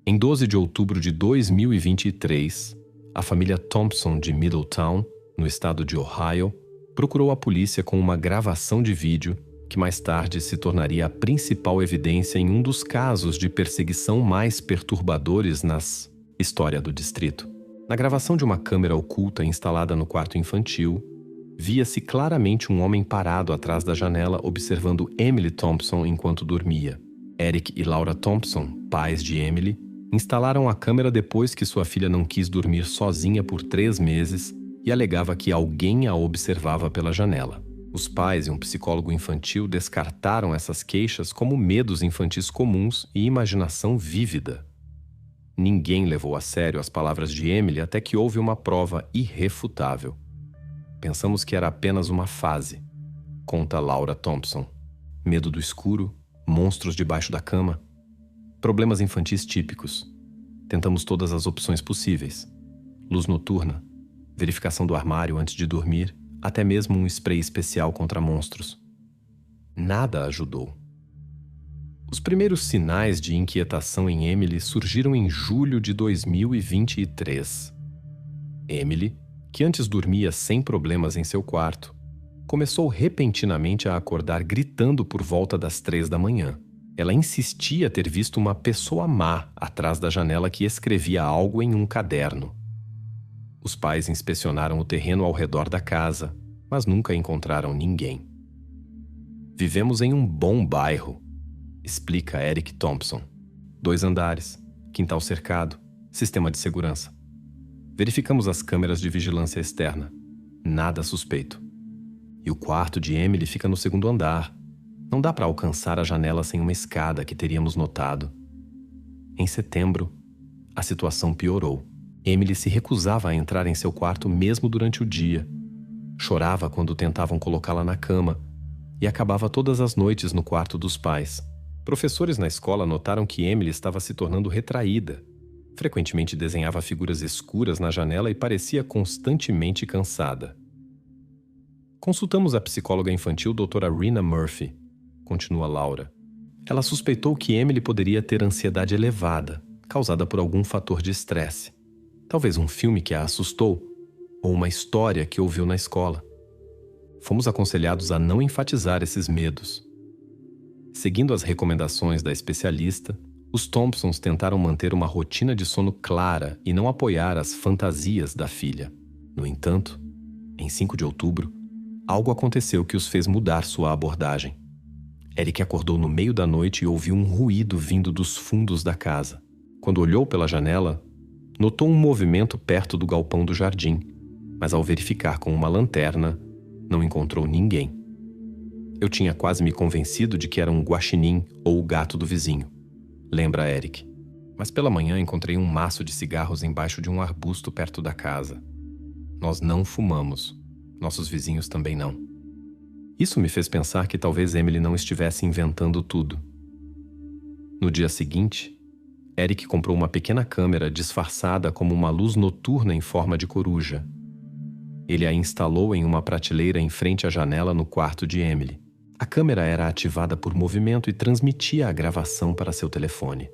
Em 12 de outubro de 2023, a família Thompson de Middletown, no estado de Ohio, procurou a polícia com uma gravação de vídeo que mais tarde se tornaria a principal evidência em um dos casos de perseguição mais perturbadores na história do distrito. Na gravação de uma câmera oculta instalada no quarto infantil, via-se claramente um homem parado atrás da janela observando Emily Thompson enquanto dormia. Eric e Laura Thompson, pais de Emily, instalaram a câmera depois que sua filha não quis dormir sozinha por 3 meses e alegava que alguém a observava pela janela. Os pais e um psicólogo infantil descartaram essas queixas como medos infantis comuns e imaginação vívida. Ninguém levou a sério as palavras de Emily até que houve uma prova irrefutável. Pensamos que era apenas uma fase, conta Laura Thompson. Medo do escuro, monstros debaixo da cama, problemas infantis típicos. Tentamos todas as opções possíveis. Luz noturna, verificação do armário antes de dormir, até mesmo um spray especial contra monstros. Nada ajudou. Os primeiros sinais de inquietação em Emily surgiram em julho de 2023. Emily, que antes dormia sem problemas em seu quarto, começou repentinamente a acordar gritando por volta das 3 da manhã. Ela insistia ter visto uma pessoa má atrás da janela que escrevia algo em um caderno. Os pais inspecionaram o terreno ao redor da casa, mas nunca encontraram ninguém. Vivemos em um bom bairro, explica Eric Thompson. 2 andares, quintal cercado, sistema de segurança. Verificamos as câmeras de vigilância externa. Nada suspeito. E o quarto de Emily fica no 2º andar. Não dá para alcançar a janela sem uma escada que teríamos notado. Em setembro, a situação piorou. Emily se recusava a entrar em seu quarto mesmo durante o dia. Chorava quando tentavam colocá-la na cama e acabava todas as noites no quarto dos pais. Professores na escola notaram que Emily estava se tornando retraída. Frequentemente desenhava figuras escuras na janela e parecia constantemente cansada. Consultamos a psicóloga infantil Dra. Rena Murphy, continua Laura. Ela suspeitou que Emily poderia ter ansiedade elevada, causada por algum fator de estresse. Talvez um filme que a assustou, ou uma história que ouviu na escola. Fomos aconselhados a não enfatizar esses medos. Seguindo as recomendações da especialista, os Thompsons tentaram manter uma rotina de sono clara e não apoiar as fantasias da filha. No entanto, em 5 de outubro, algo aconteceu que os fez mudar sua abordagem. Eric acordou no meio da noite e ouviu um ruído vindo dos fundos da casa. Quando olhou pela janela, notou um movimento perto do galpão do jardim, mas ao verificar com uma lanterna, não encontrou ninguém. Eu tinha quase me convencido de que era um guaxinim ou o gato do vizinho, lembra Eric. Mas pela manhã encontrei um maço de cigarros embaixo de um arbusto perto da casa. Nós não fumamos. Nossos vizinhos também não. Isso me fez pensar que talvez Emily não estivesse inventando tudo. No dia seguinte, Eric comprou uma pequena câmera disfarçada como uma luz noturna em forma de coruja. Ele a instalou em uma prateleira em frente à janela no quarto de Emily. A câmera era ativada por movimento e transmitia a gravação para seu telefone.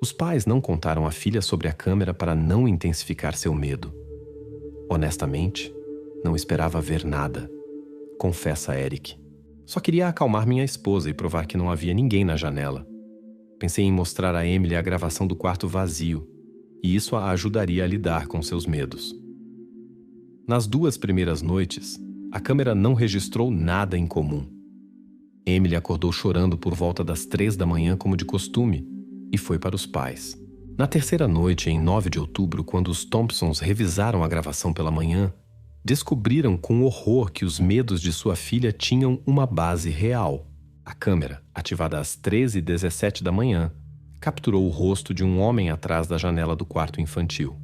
Os pais não contaram à filha sobre a câmera para não intensificar seu medo. Honestamente, não esperava ver nada, confessa Eric. Só queria acalmar minha esposa e provar que não havia ninguém na janela. Pensei em mostrar a Emily a gravação do quarto vazio, e isso a ajudaria a lidar com seus medos. Nas 2 primeiras noites, a câmera não registrou nada em comum. Emily acordou chorando por volta das 3 da manhã como de costume, e foi para os pais. Na 3ª noite, em 9 de outubro, quando os Thompsons revisaram a gravação pela manhã, descobriram com horror que os medos de sua filha tinham uma base real. A câmera, ativada às 13h17 da manhã, capturou o rosto de um homem atrás da janela do quarto infantil.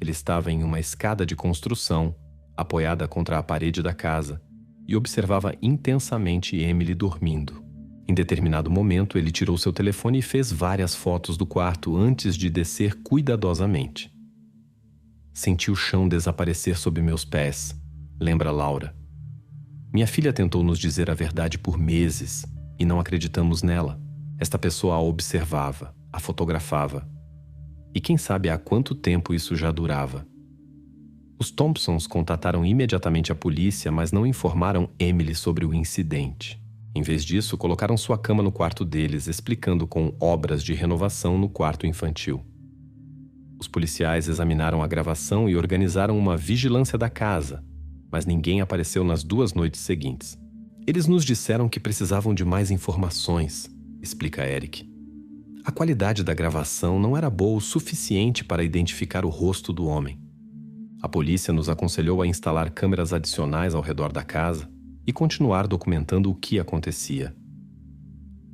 Ele estava em uma escada de construção, apoiada contra a parede da casa, e observava intensamente Emily dormindo. Em determinado momento, ele tirou seu telefone e fez várias fotos do quarto antes de descer cuidadosamente. Senti o chão desaparecer sob meus pés, lembra Laura. Minha filha tentou nos dizer a verdade por meses e não acreditamos nela. Esta pessoa a observava, a fotografava. E quem sabe há quanto tempo isso já durava. Os Thompsons contataram imediatamente a polícia, mas não informaram Emily sobre o incidente. Em vez disso, colocaram sua cama no quarto deles, explicando com obras de renovação no quarto infantil. Os policiais examinaram a gravação e organizaram uma vigilância da casa, mas ninguém apareceu nas 2 noites seguintes. Eles nos disseram que precisavam de mais informações, explica Eric. A qualidade da gravação não era boa o suficiente para identificar o rosto do homem. A polícia nos aconselhou a instalar câmeras adicionais ao redor da casa e continuar documentando o que acontecia.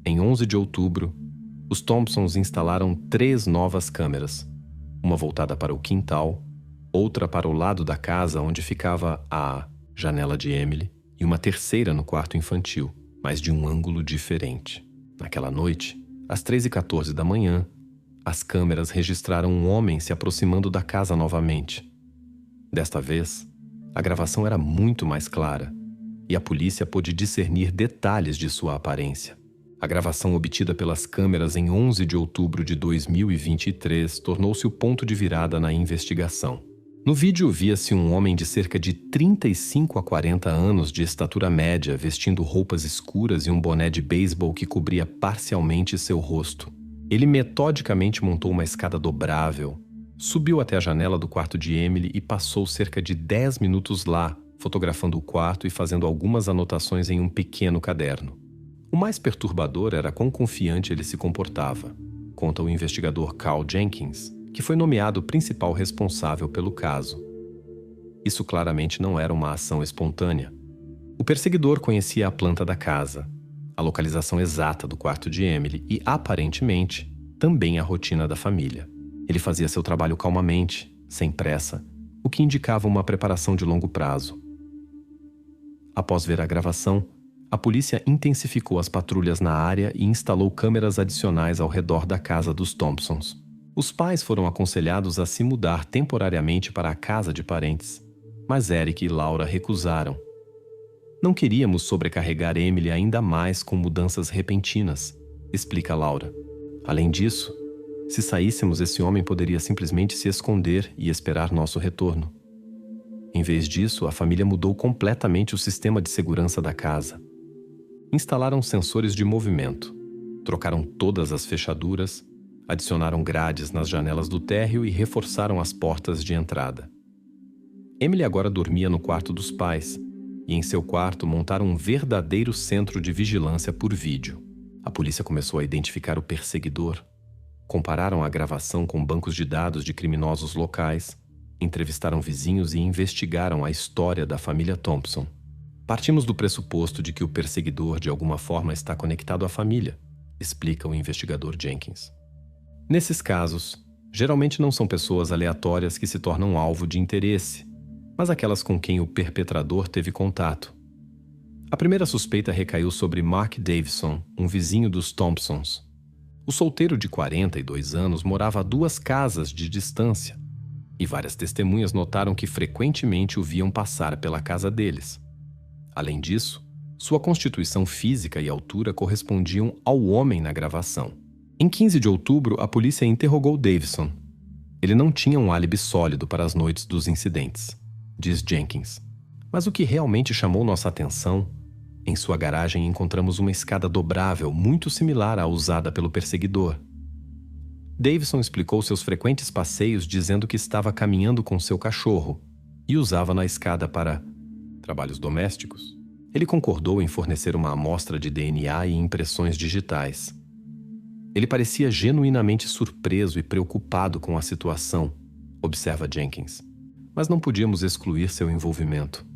Em 11 de outubro, os Thompsons instalaram 3 novas câmeras, uma voltada para o quintal, outra para o lado da casa onde ficava a janela de Emily e uma terceira no quarto infantil, mas de um ângulo diferente. Naquela noite, às 3h14 da manhã, as câmeras registraram um homem se aproximando da casa novamente. Desta vez, a gravação era muito mais clara e a polícia pôde discernir detalhes de sua aparência. A gravação obtida pelas câmeras em 11 de outubro de 2023 tornou-se o ponto de virada na investigação. No vídeo via-se um homem de cerca de 35 a 40 anos de estatura média, vestindo roupas escuras e um boné de beisebol que cobria parcialmente seu rosto. Ele metodicamente montou uma escada dobrável, subiu até a janela do quarto de Emily e passou cerca de 10 minutos lá, fotografando o quarto e fazendo algumas anotações em um pequeno caderno. O mais perturbador era quão confiante ele se comportava, conta o investigador Carl Jenkins, que foi nomeado principal responsável pelo caso. Isso claramente não era uma ação espontânea. O perseguidor conhecia a planta da casa, a localização exata do quarto de Emily e, aparentemente, também a rotina da família. Ele fazia seu trabalho calmamente, sem pressa, o que indicava uma preparação de longo prazo. Após ver a gravação, a polícia intensificou as patrulhas na área e instalou câmeras adicionais ao redor da casa dos Thompsons. Os pais foram aconselhados a se mudar temporariamente para a casa de parentes, mas Eric e Laura recusaram. Não queríamos sobrecarregar Emily ainda mais com mudanças repentinas, explica Laura. Além disso, se saíssemos, esse homem poderia simplesmente se esconder e esperar nosso retorno. Em vez disso, a família mudou completamente o sistema de segurança da casa. Instalaram sensores de movimento, trocaram todas as fechaduras, adicionaram grades nas janelas do térreo e reforçaram as portas de entrada. Emily agora dormia no quarto dos pais, e em seu quarto montaram um verdadeiro centro de vigilância por vídeo. A polícia começou a identificar o perseguidor, compararam a gravação com bancos de dados de criminosos locais, entrevistaram vizinhos e investigaram a história da família Thompson. Partimos do pressuposto de que o perseguidor de alguma forma está conectado à família, explica o investigador Jenkins. Nesses casos, geralmente não são pessoas aleatórias que se tornam alvo de interesse, mas aquelas com quem o perpetrador teve contato. A primeira suspeita recaiu sobre Mark Davison, um vizinho dos Thompsons. O solteiro de 42 anos morava a 2 casas de distância, e várias testemunhas notaram que frequentemente o viam passar pela casa deles. Além disso, sua constituição física e altura correspondiam ao homem na gravação. Em 15 de outubro, a polícia interrogou Davison. Ele não tinha um álibi sólido para as noites dos incidentes, diz Jenkins. Mas o que realmente chamou nossa atenção, em sua garagem encontramos uma escada dobrável muito similar à usada pelo perseguidor. Davison explicou seus frequentes passeios dizendo que estava caminhando com seu cachorro e usava na escada para trabalhos domésticos. Ele concordou em fornecer uma amostra de DNA e impressões digitais. Ele parecia genuinamente surpreso e preocupado com a situação, observa Jenkins, mas não podíamos excluir seu envolvimento.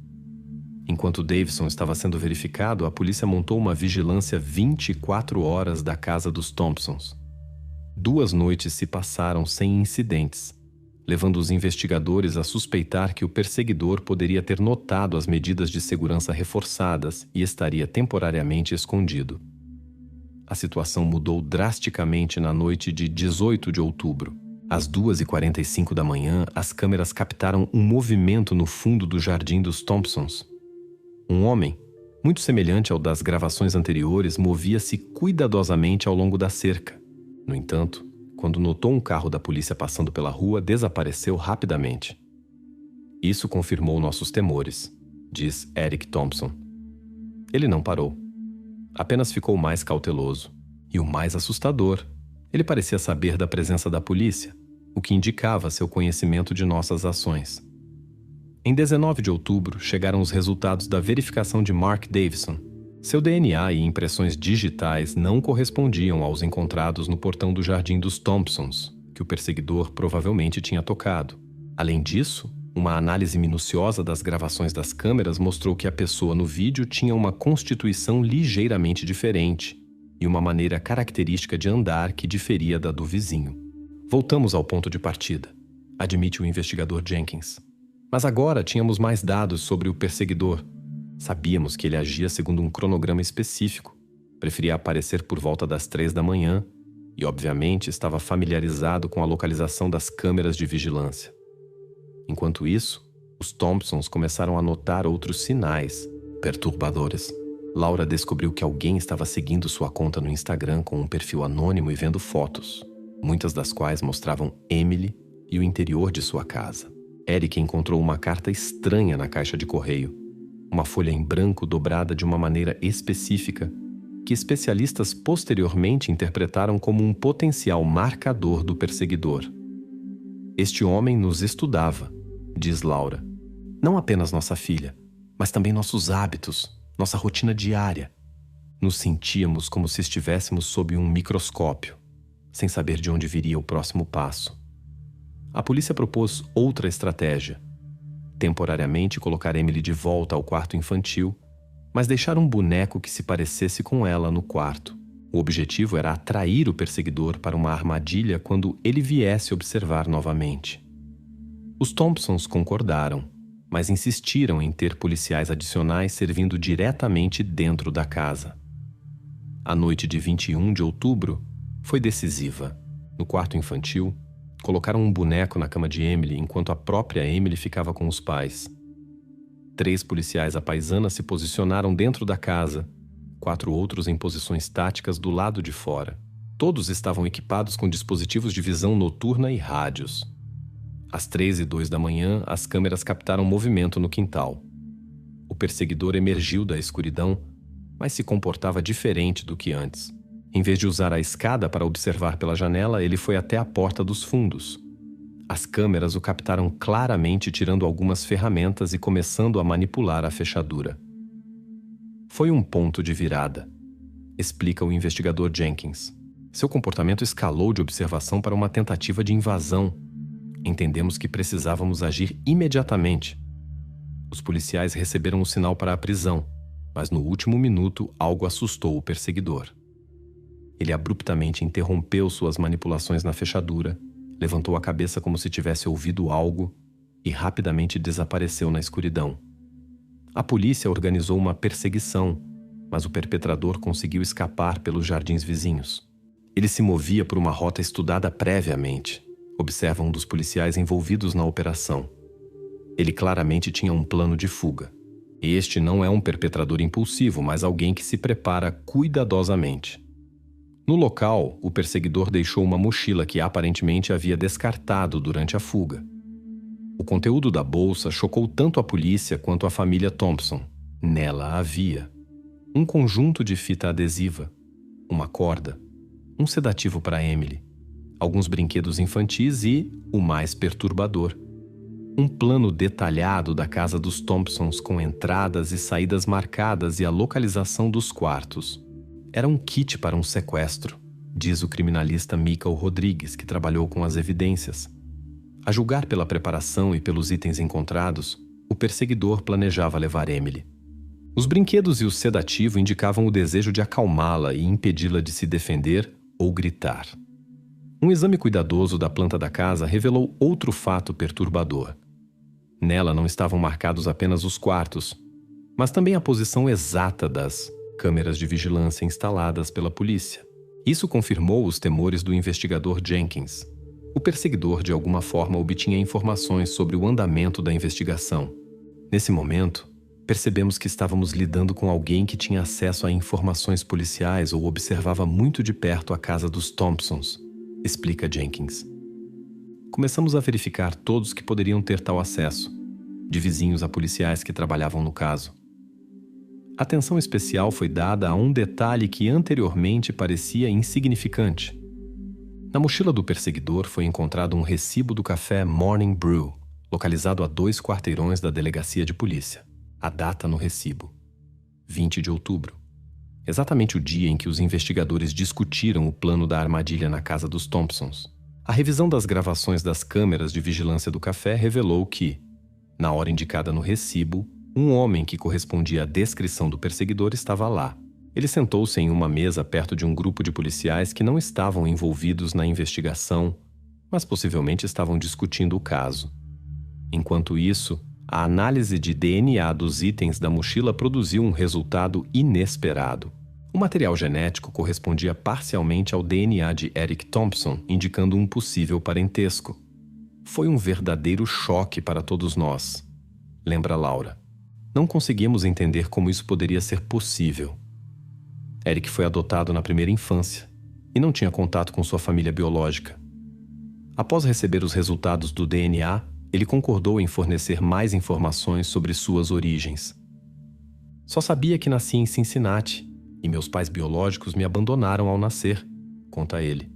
Enquanto Davison estava sendo verificado, a polícia montou uma vigilância 24 horas da casa dos Thompsons. 2 noites se passaram sem incidentes, levando os investigadores a suspeitar que o perseguidor poderia ter notado as medidas de segurança reforçadas e estaria temporariamente escondido. A situação mudou drasticamente na noite de 18 de outubro. Às 2h45 da manhã, as câmeras captaram um movimento no fundo do jardim dos Thompsons. Um homem, muito semelhante ao das gravações anteriores, movia-se cuidadosamente ao longo da cerca. No entanto, quando notou um carro da polícia passando pela rua, desapareceu rapidamente. Isso confirmou nossos temores, diz Eric Thompson. Ele não parou. Apenas ficou mais cauteloso. E o mais assustador, ele parecia saber da presença da polícia, o que indicava seu conhecimento de nossas ações. Em 19 de outubro, chegaram os resultados da verificação de Mark Davison. Seu DNA e impressões digitais não correspondiam aos encontrados no portão do jardim dos Thompsons, que o perseguidor provavelmente tinha tocado. Além disso, uma análise minuciosa das gravações das câmeras mostrou que a pessoa no vídeo tinha uma constituição ligeiramente diferente e uma maneira característica de andar que diferia da do vizinho. Voltamos ao ponto de partida, admite o investigador Jenkins. Mas agora tínhamos mais dados sobre o perseguidor. Sabíamos que ele agia segundo um cronograma específico, preferia aparecer por volta das 3 da manhã e, obviamente, estava familiarizado com a localização das câmeras de vigilância. Enquanto isso, os Thompsons começaram a notar outros sinais perturbadores. Laura descobriu que alguém estava seguindo sua conta no Instagram com um perfil anônimo e vendo fotos, muitas das quais mostravam Emily e o interior de sua casa. Eric encontrou uma carta estranha na caixa de correio, uma folha em branco dobrada de uma maneira específica, que especialistas posteriormente interpretaram como um potencial marcador do perseguidor. Este homem nos estudava, diz Laura. Não apenas nossa filha, mas também nossos hábitos, nossa rotina diária. Nos sentíamos como se estivéssemos sob um microscópio, sem saber de onde viria o próximo passo. A polícia propôs outra estratégia. Temporariamente colocar Emily de volta ao quarto infantil, mas deixar um boneco que se parecesse com ela no quarto. O objetivo era atrair o perseguidor para uma armadilha quando ele viesse observar novamente. Os Thompsons concordaram, mas insistiram em ter policiais adicionais servindo diretamente dentro da casa. A noite de 21 de outubro foi decisiva. No quarto infantil, colocaram um boneco na cama de Emily enquanto a própria Emily ficava com os pais. 3 policiais à paisana se posicionaram dentro da casa, 4 outros em posições táticas do lado de fora. Todos estavam equipados com dispositivos de visão noturna e rádios. Às 3:02 da manhã, as câmeras captaram movimento no quintal. O perseguidor emergiu da escuridão, mas se comportava diferente do que antes. Em vez de usar a escada para observar pela janela, ele foi até a porta dos fundos. As câmeras o captaram claramente tirando algumas ferramentas e começando a manipular a fechadura. Foi um ponto de virada, explica o investigador Jenkins. Seu comportamento escalou de observação para uma tentativa de invasão. Entendemos que precisávamos agir imediatamente. Os policiais receberam o sinal para a prisão, mas no último minuto algo assustou o perseguidor. Ele abruptamente interrompeu suas manipulações na fechadura, levantou a cabeça como se tivesse ouvido algo e rapidamente desapareceu na escuridão. A polícia organizou uma perseguição, mas o perpetrador conseguiu escapar pelos jardins vizinhos. Ele se movia por uma rota estudada previamente, observa um dos policiais envolvidos na operação. Ele claramente tinha um plano de fuga. Este não é um perpetrador impulsivo, mas alguém que se prepara cuidadosamente. No local, o perseguidor deixou uma mochila que aparentemente havia descartado durante a fuga. O conteúdo da bolsa chocou tanto a polícia quanto a família Thompson. Nela havia um conjunto de fita adesiva, uma corda, um sedativo para Emily, alguns brinquedos infantis e, o mais perturbador, um plano detalhado da casa dos Thompsons com entradas e saídas marcadas e a localização dos quartos. Era um kit para um sequestro, diz o criminalista Michael Rodrigues, que trabalhou com as evidências. A julgar pela preparação e pelos itens encontrados, o perseguidor planejava levar Emily. Os brinquedos e o sedativo indicavam o desejo de acalmá-la e impedi-la de se defender ou gritar. Um exame cuidadoso da planta da casa revelou outro fato perturbador. Nela não estavam marcados apenas os quartos, mas também a posição exata das câmeras de vigilância instaladas pela polícia. Isso confirmou os temores do investigador Jenkins. O perseguidor, de alguma forma, obtinha informações sobre o andamento da investigação. Nesse momento, percebemos que estávamos lidando com alguém que tinha acesso a informações policiais ou observava muito de perto a casa dos Thompsons, explica Jenkins. Começamos a verificar todos que poderiam ter tal acesso, de vizinhos a policiais que trabalhavam no caso. Atenção especial foi dada a um detalhe que anteriormente parecia insignificante. Na mochila do perseguidor foi encontrado um recibo do café Morning Brew, localizado a 2 quarteirões da delegacia de polícia. A data no recibo: 20 de outubro. Exatamente o dia em que os investigadores discutiram o plano da armadilha na casa dos Thompsons. A revisão das gravações das câmeras de vigilância do café revelou que, na hora indicada no recibo, um homem que correspondia à descrição do perseguidor estava lá. Ele sentou-se em uma mesa perto de um grupo de policiais que não estavam envolvidos na investigação, mas possivelmente estavam discutindo o caso. Enquanto isso, a análise de DNA dos itens da mochila produziu um resultado inesperado. O material genético correspondia parcialmente ao DNA de Eric Thompson, indicando um possível parentesco. Foi um verdadeiro choque para todos nós, lembra Laura. Não conseguimos entender como isso poderia ser possível. Eric foi adotado na primeira infância e não tinha contato com sua família biológica. Após receber os resultados do DNA, ele concordou em fornecer mais informações sobre suas origens. Só sabia que nasci em Cincinnati e meus pais biológicos me abandonaram ao nascer, conta ele.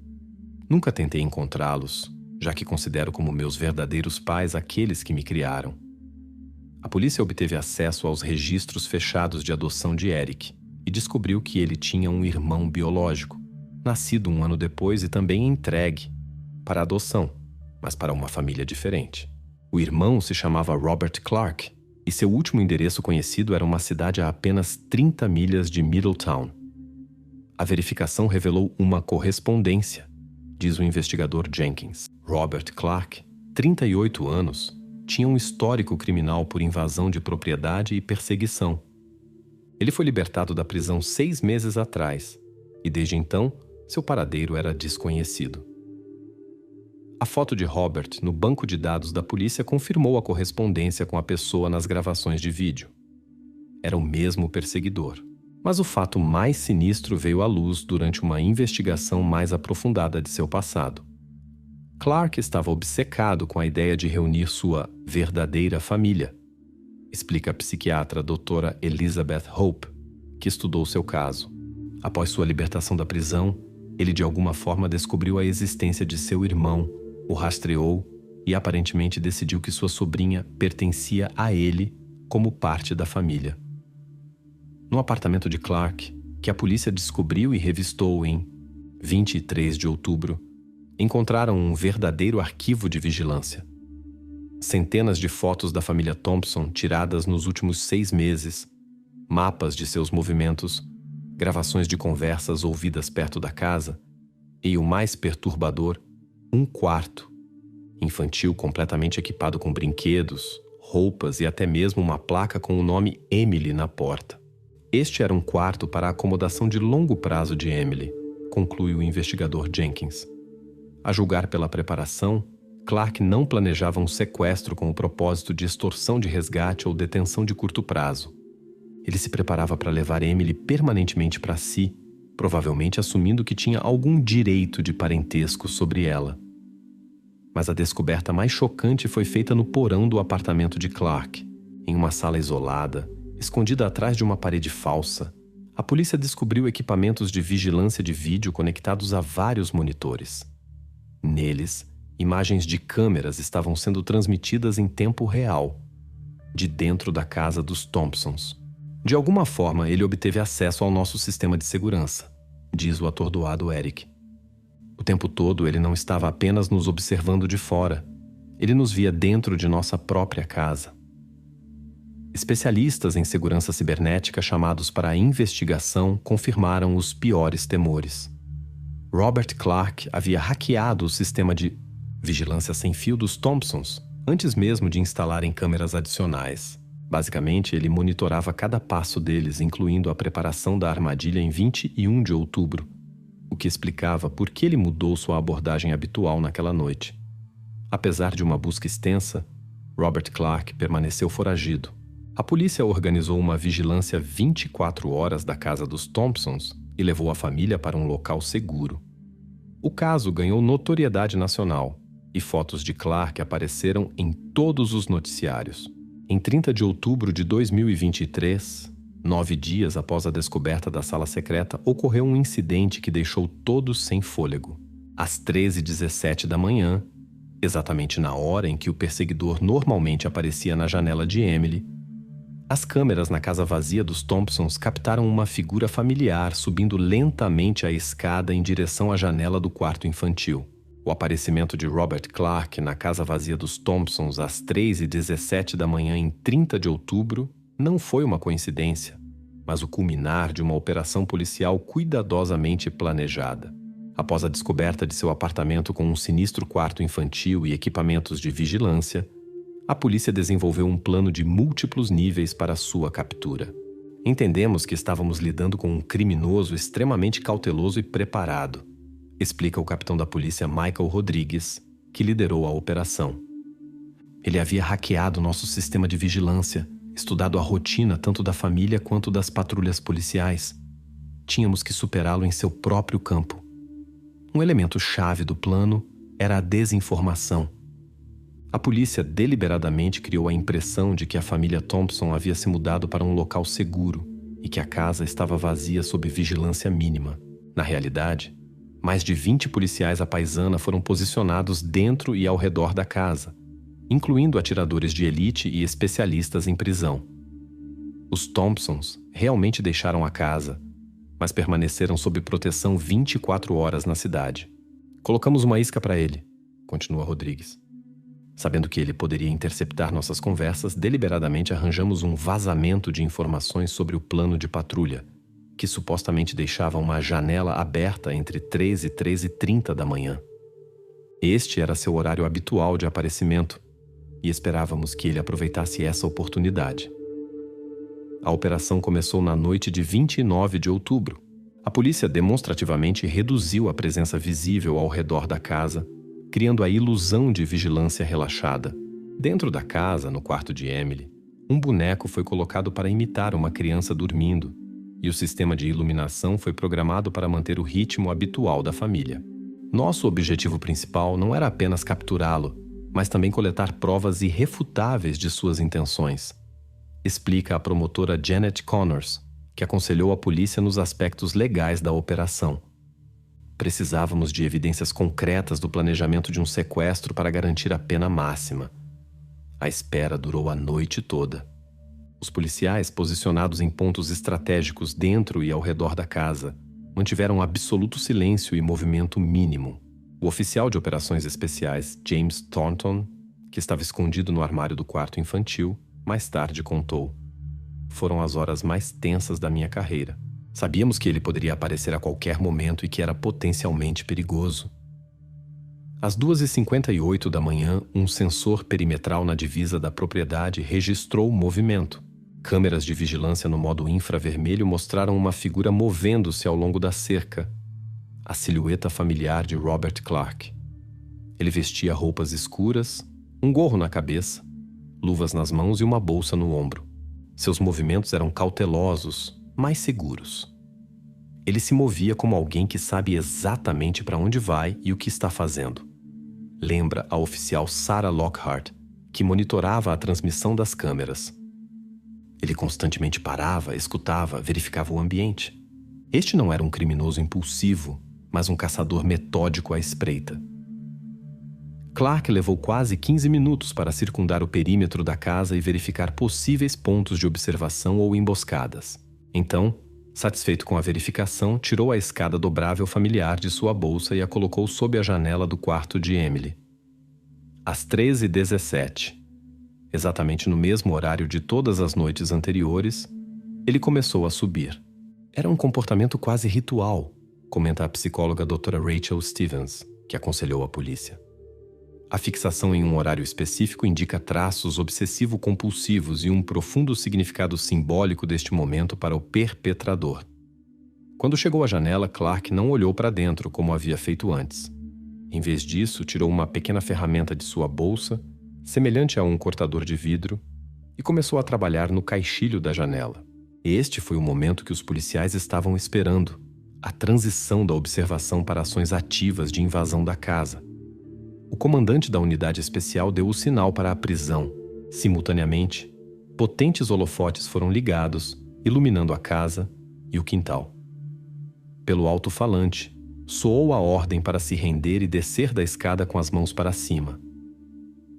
Nunca tentei encontrá-los, já que considero como meus verdadeiros pais aqueles que me criaram. A polícia obteve acesso aos registros fechados de adoção de Eric e descobriu que ele tinha um irmão biológico, nascido 1 ano depois e também entregue para adoção, mas para uma família diferente. O irmão se chamava Robert Clark e seu último endereço conhecido era uma cidade a apenas 30 milhas de Middletown. A verificação revelou uma correspondência, diz o investigador Jenkins. Robert Clark, 38 anos, tinha um histórico criminal por invasão de propriedade e perseguição. Ele foi libertado da prisão 6 meses atrás e, desde então, seu paradeiro era desconhecido. A foto de Robert no banco de dados da polícia confirmou a correspondência com a pessoa nas gravações de vídeo. Era o mesmo perseguidor. Mas o fato mais sinistro veio à luz durante uma investigação mais aprofundada de seu passado. Clark estava obcecado com a ideia de reunir sua verdadeira família, explica a psiquiatra doutora Elizabeth Hope, que estudou seu caso. Após sua libertação da prisão, ele de alguma forma descobriu a existência de seu irmão, o rastreou e aparentemente decidiu que sua sobrinha pertencia a ele como parte da família. No apartamento de Clark, que a polícia descobriu e revistou em 23 de outubro, encontraram um verdadeiro arquivo de vigilância. Centenas de fotos da família Thompson tiradas nos últimos 6 meses, mapas de seus movimentos, gravações de conversas ouvidas perto da casa e, o mais perturbador, um quarto infantil completamente equipado com brinquedos, roupas e até mesmo uma placa com o nome Emily na porta. Este era um quarto para a acomodação de longo prazo de Emily, conclui o investigador Jenkins. A julgar pela preparação, Clark não planejava um sequestro com o propósito de extorsão de resgate ou detenção de curto prazo. Ele se preparava para levar Emily permanentemente para si, provavelmente assumindo que tinha algum direito de parentesco sobre ela. Mas a descoberta mais chocante foi feita no porão do apartamento de Clark. Em uma sala isolada, escondida atrás de uma parede falsa, a polícia descobriu equipamentos de vigilância de vídeo conectados a vários monitores. Neles, imagens de câmeras estavam sendo transmitidas em tempo real, de dentro da casa dos Thompsons. De alguma forma, ele obteve acesso ao nosso sistema de segurança, diz o atordoado Eric. O tempo todo, ele não estava apenas nos observando de fora. Ele nos via dentro de nossa própria casa. Especialistas em segurança cibernética chamados para a investigação confirmaram os piores temores. Robert Clark havia hackeado o sistema de vigilância sem fio dos Thompsons antes mesmo de instalarem câmeras adicionais. Basicamente, ele monitorava cada passo deles, incluindo a preparação da armadilha em 21 de outubro, o que explicava por que ele mudou sua abordagem habitual naquela noite. Apesar de uma busca extensa, Robert Clark permaneceu foragido. A polícia organizou uma vigilância 24 horas da casa dos Thompsons e levou a família para um local seguro. O caso ganhou notoriedade nacional e fotos de Clark apareceram em todos os noticiários. Em 30 de outubro de 2023, 9 dias após a descoberta da sala secreta, ocorreu um incidente que deixou todos sem fôlego. Às 13h17 da manhã, exatamente na hora em que o perseguidor normalmente aparecia na janela de Emily, as câmeras na casa vazia dos Thompsons captaram uma figura familiar subindo lentamente a escada em direção à janela do quarto infantil. O aparecimento de Robert Clark na casa vazia dos Thompsons às 3h17 da manhã em 30 de outubro não foi uma coincidência, mas o culminar de uma operação policial cuidadosamente planejada. Após a descoberta de seu apartamento com um sinistro quarto infantil e equipamentos de vigilância, a polícia desenvolveu um plano de múltiplos níveis para sua captura. Entendemos que estávamos lidando com um criminoso extremamente cauteloso e preparado, explica o capitão da polícia Michael Rodrigues, que liderou a operação. Ele havia hackeado nosso sistema de vigilância, estudado a rotina tanto da família quanto das patrulhas policiais. Tínhamos que superá-lo em seu próprio campo. Um elemento chave do plano era a desinformação. A polícia deliberadamente criou a impressão de que a família Thompson havia se mudado para um local seguro e que a casa estava vazia sob vigilância mínima. Na realidade, mais de 20 policiais à paisana foram posicionados dentro e ao redor da casa, incluindo atiradores de elite e especialistas em prisão. Os Thompsons realmente deixaram a casa, mas permaneceram sob proteção 24 horas na cidade. Colocamos uma isca para ele, continua Rodrigues. Sabendo que ele poderia interceptar nossas conversas, deliberadamente arranjamos um vazamento de informações sobre o plano de patrulha, que supostamente deixava uma janela aberta entre 13 e 13h30 da manhã. Este era seu horário habitual de aparecimento, e esperávamos que ele aproveitasse essa oportunidade. A operação começou na noite de 29 de outubro. A polícia demonstrativamente reduziu a presença visível ao redor da casa, criando a ilusão de vigilância relaxada. Dentro da casa, no quarto de Emily, um boneco foi colocado para imitar uma criança dormindo, e o sistema de iluminação foi programado para manter o ritmo habitual da família. Nosso objetivo principal não era apenas capturá-lo, mas também coletar provas irrefutáveis de suas intenções, explica a promotora Janet Connors, que aconselhou a polícia nos aspectos legais da operação. Precisávamos de evidências concretas do planejamento de um sequestro para garantir a pena máxima. A espera durou a noite toda. Os policiais, posicionados em pontos estratégicos dentro e ao redor da casa, mantiveram absoluto silêncio e movimento mínimo. O oficial de operações especiais, James Thornton, que estava escondido no armário do quarto infantil, mais tarde contou: "Foram as horas mais tensas da minha carreira. Sabíamos que ele poderia aparecer a qualquer momento e que era potencialmente perigoso." Às 2h58 da manhã, um sensor perimetral na divisa da propriedade registrou o movimento. Câmeras de vigilância no modo infravermelho mostraram uma figura movendo-se ao longo da cerca, a silhueta familiar de Robert Clark. Ele vestia roupas escuras, um gorro na cabeça, luvas nas mãos e uma bolsa no ombro. Seus movimentos eram cautelosos, mais seguros. Ele se movia como alguém que sabe exatamente para onde vai e o que está fazendo. Lembra a oficial Sarah Lockhart, que monitorava a transmissão das câmeras. Ele constantemente parava, escutava, verificava o ambiente. Este não era um criminoso impulsivo, mas um caçador metódico à espreita. Clark levou quase 15 minutos para circundar o perímetro da casa e verificar possíveis pontos de observação ou emboscadas. Então, satisfeito com a verificação, tirou a escada dobrável familiar de sua bolsa e a colocou sob a janela do quarto de Emily. Às 13h17, exatamente no mesmo horário de todas as noites anteriores, ele começou a subir. Era um comportamento quase ritual, comenta a psicóloga Dra. Rachel Stevens, que aconselhou a polícia. A fixação em um horário específico indica traços obsessivo-compulsivos e um profundo significado simbólico deste momento para o perpetrador. Quando chegou à janela, Clark não olhou para dentro como havia feito antes. Em vez disso, tirou uma pequena ferramenta de sua bolsa, semelhante a um cortador de vidro, e começou a trabalhar no caixilho da janela. Este foi o momento que os policiais estavam esperando, a transição da observação para ações ativas de invasão da casa. O comandante da unidade especial deu o sinal para a prisão. Simultaneamente, potentes holofotes foram ligados, iluminando a casa e o quintal. Pelo alto-falante, soou a ordem para se render e descer da escada com as mãos para cima.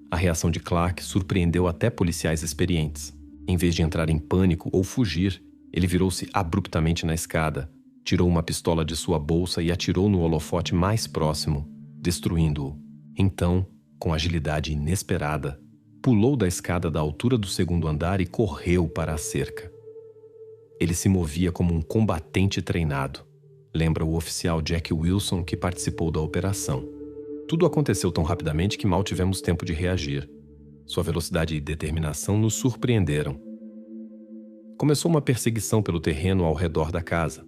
A reação de Clark surpreendeu até policiais experientes. Em vez de entrar em pânico ou fugir, ele virou-se abruptamente na escada, tirou uma pistola de sua bolsa e atirou no holofote mais próximo, destruindo-o. Então, com agilidade inesperada, pulou da escada da altura do segundo andar e correu para a cerca. Ele se movia como um combatente treinado, lembra o oficial Jack Wilson que participou da operação. Tudo aconteceu tão rapidamente que mal tivemos tempo de reagir. Sua velocidade e determinação nos surpreenderam. Começou uma perseguição pelo terreno ao redor da casa.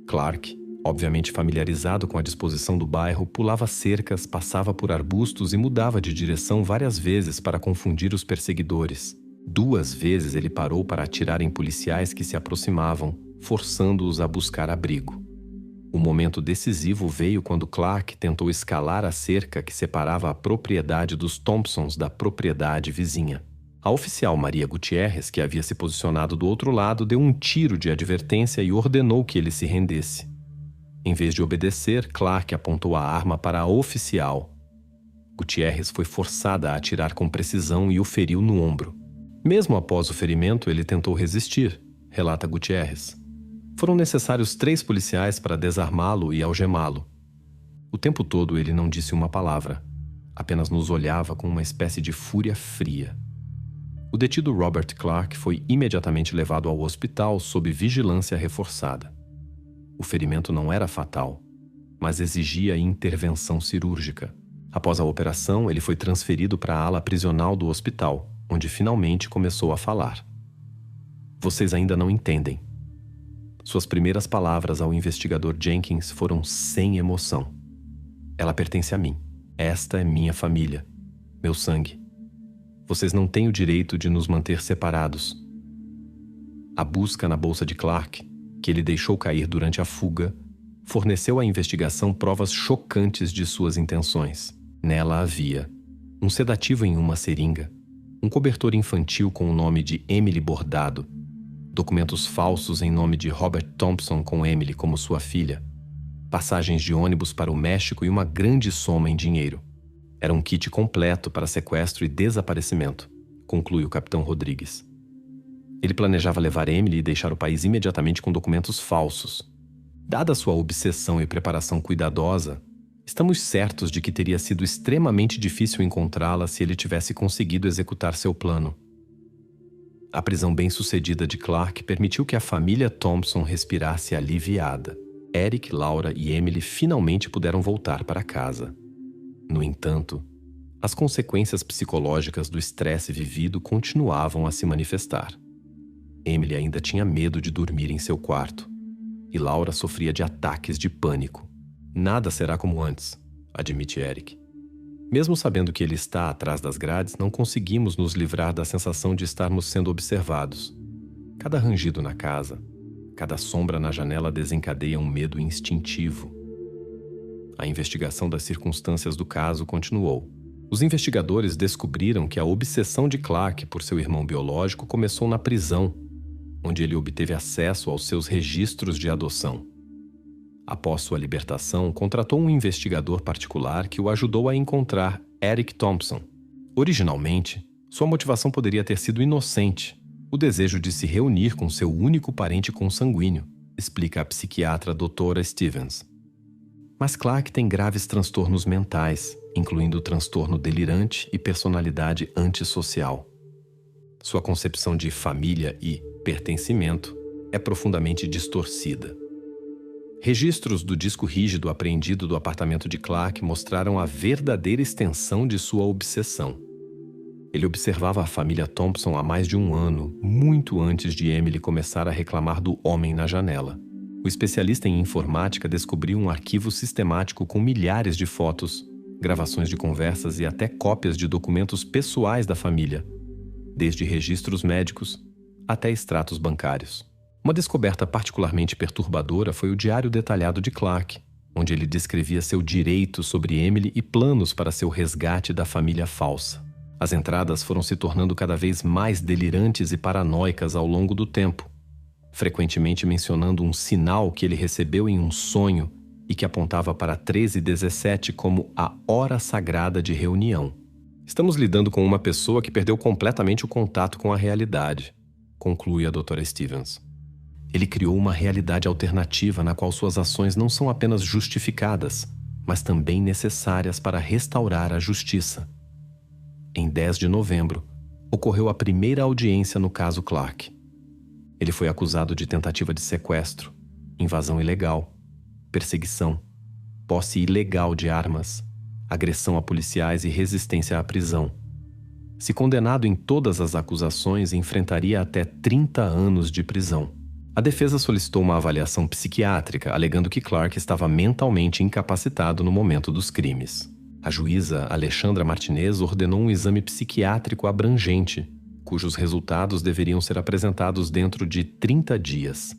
Clark, obviamente familiarizado com a disposição do bairro, pulava cercas, passava por arbustos e mudava de direção várias vezes para confundir os perseguidores. 2 vezes ele parou para atirar em policiais que se aproximavam, forçando-os a buscar abrigo. O momento decisivo veio quando Clark tentou escalar a cerca que separava a propriedade dos Thompsons da propriedade vizinha. A oficial Maria Gutierrez, que havia se posicionado do outro lado, deu um tiro de advertência e ordenou que ele se rendesse. Em vez de obedecer, Clark apontou a arma para a oficial. Gutierrez foi forçada a atirar com precisão e o feriu no ombro. Mesmo após o ferimento, ele tentou resistir, relata Gutierrez. Foram necessários 3 policiais para desarmá-lo e algemá-lo. O tempo todo ele não disse uma palavra, apenas nos olhava com uma espécie de fúria fria. O detido Robert Clark foi imediatamente levado ao hospital sob vigilância reforçada. O ferimento não era fatal, mas exigia intervenção cirúrgica. Após a operação, ele foi transferido para a ala prisional do hospital, onde finalmente começou a falar. Vocês ainda não entendem. Suas primeiras palavras ao investigador Jenkins foram sem emoção. Ela pertence a mim. Esta é minha família, meu sangue. Vocês não têm o direito de nos manter separados. A busca na bolsa de Clark, que ele deixou cair durante a fuga, forneceu à investigação provas chocantes de suas intenções. Nela havia um sedativo em uma seringa, um cobertor infantil com o nome de Emily bordado, documentos falsos em nome de Robert Thompson com Emily como sua filha, passagens de ônibus para o México e uma grande soma em dinheiro. Era um kit completo para sequestro e desaparecimento, conclui o capitão Rodrigues. Ele planejava levar Emily e deixar o país imediatamente com documentos falsos. Dada sua obsessão e preparação cuidadosa, estamos certos de que teria sido extremamente difícil encontrá-la se ele tivesse conseguido executar seu plano. A prisão bem-sucedida de Clark permitiu que a família Thompson respirasse aliviada. Eric, Laura e Emily finalmente puderam voltar para casa. No entanto, as consequências psicológicas do estresse vivido continuavam a se manifestar. Emily ainda tinha medo de dormir em seu quarto, e Laura sofria de ataques de pânico. Nada será como antes, admite Eric. Mesmo sabendo que ele está atrás das grades, não conseguimos nos livrar da sensação de estarmos sendo observados. Cada rangido na casa, cada sombra na janela desencadeia um medo instintivo. A investigação das circunstâncias do caso continuou. Os investigadores descobriram que a obsessão de Clark por seu irmão biológico começou na prisão, onde ele obteve acesso aos seus registros de adoção. Após sua libertação, contratou um investigador particular que o ajudou a encontrar Eric Thompson. Originalmente, sua motivação poderia ter sido inocente, o desejo de se reunir com seu único parente consanguíneo, explica a psiquiatra Dra. Stevens. Mas Clark tem graves transtornos mentais, incluindo transtorno delirante e personalidade antissocial. Sua concepção de família e pertencimento é profundamente distorcida. Registros do disco rígido apreendido do apartamento de Clark mostraram a verdadeira extensão de sua obsessão. Ele observava a família Thompson há mais de 1 ano, muito antes de Emily começar a reclamar do homem na janela. O especialista em informática descobriu um arquivo sistemático com milhares de fotos, gravações de conversas e até cópias de documentos pessoais da família, desde registros médicos até extratos bancários. Uma descoberta particularmente perturbadora foi o diário detalhado de Clark, onde ele descrevia seu direito sobre Emily e planos para seu resgate da família falsa. As entradas foram se tornando cada vez mais delirantes e paranoicas ao longo do tempo, frequentemente mencionando um sinal que ele recebeu em um sonho e que apontava para 13:17 como a hora sagrada de reunião. Estamos lidando com uma pessoa que perdeu completamente o contato com a realidade, conclui a Dra. Stevens. Ele criou uma realidade alternativa na qual suas ações não são apenas justificadas, mas também necessárias para restaurar a justiça. Em 10 de novembro, ocorreu a primeira audiência no caso Clark. Ele foi acusado de tentativa de sequestro, invasão ilegal, perseguição, posse ilegal de armas, agressão a policiais e resistência à prisão. Se condenado em todas as acusações, enfrentaria até 30 anos de prisão. A defesa solicitou uma avaliação psiquiátrica, alegando que Clark estava mentalmente incapacitado no momento dos crimes. A juíza Alexandra Martinez ordenou um exame psiquiátrico abrangente, cujos resultados deveriam ser apresentados dentro de 30 dias.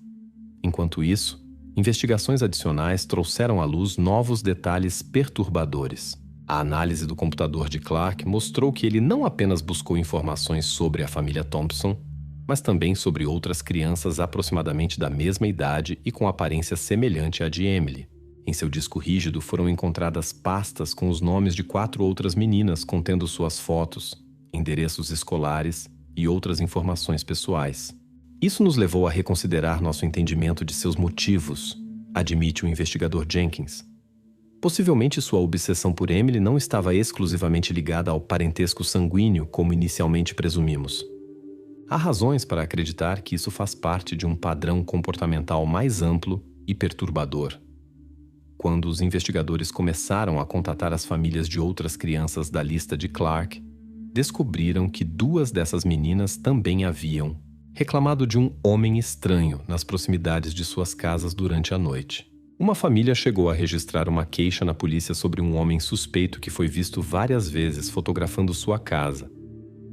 Enquanto isso, investigações adicionais trouxeram à luz novos detalhes perturbadores. A análise do computador de Clark mostrou que ele não apenas buscou informações sobre a família Thompson, mas também sobre outras crianças aproximadamente da mesma idade e com aparência semelhante à de Emily. Em seu disco rígido foram encontradas pastas com os nomes de 4 outras meninas contendo suas fotos, endereços escolares e outras informações pessoais. Isso nos levou a reconsiderar nosso entendimento de seus motivos, admite o investigador Jenkins. Possivelmente sua obsessão por Emily não estava exclusivamente ligada ao parentesco sanguíneo, como inicialmente presumimos. Há razões para acreditar que isso faz parte de um padrão comportamental mais amplo e perturbador. Quando os investigadores começaram a contatar as famílias de outras crianças da lista de Clark, descobriram que 2 dessas meninas também haviam reclamado de um homem estranho nas proximidades de suas casas durante a noite. Uma família chegou a registrar uma queixa na polícia sobre um homem suspeito que foi visto várias vezes fotografando sua casa,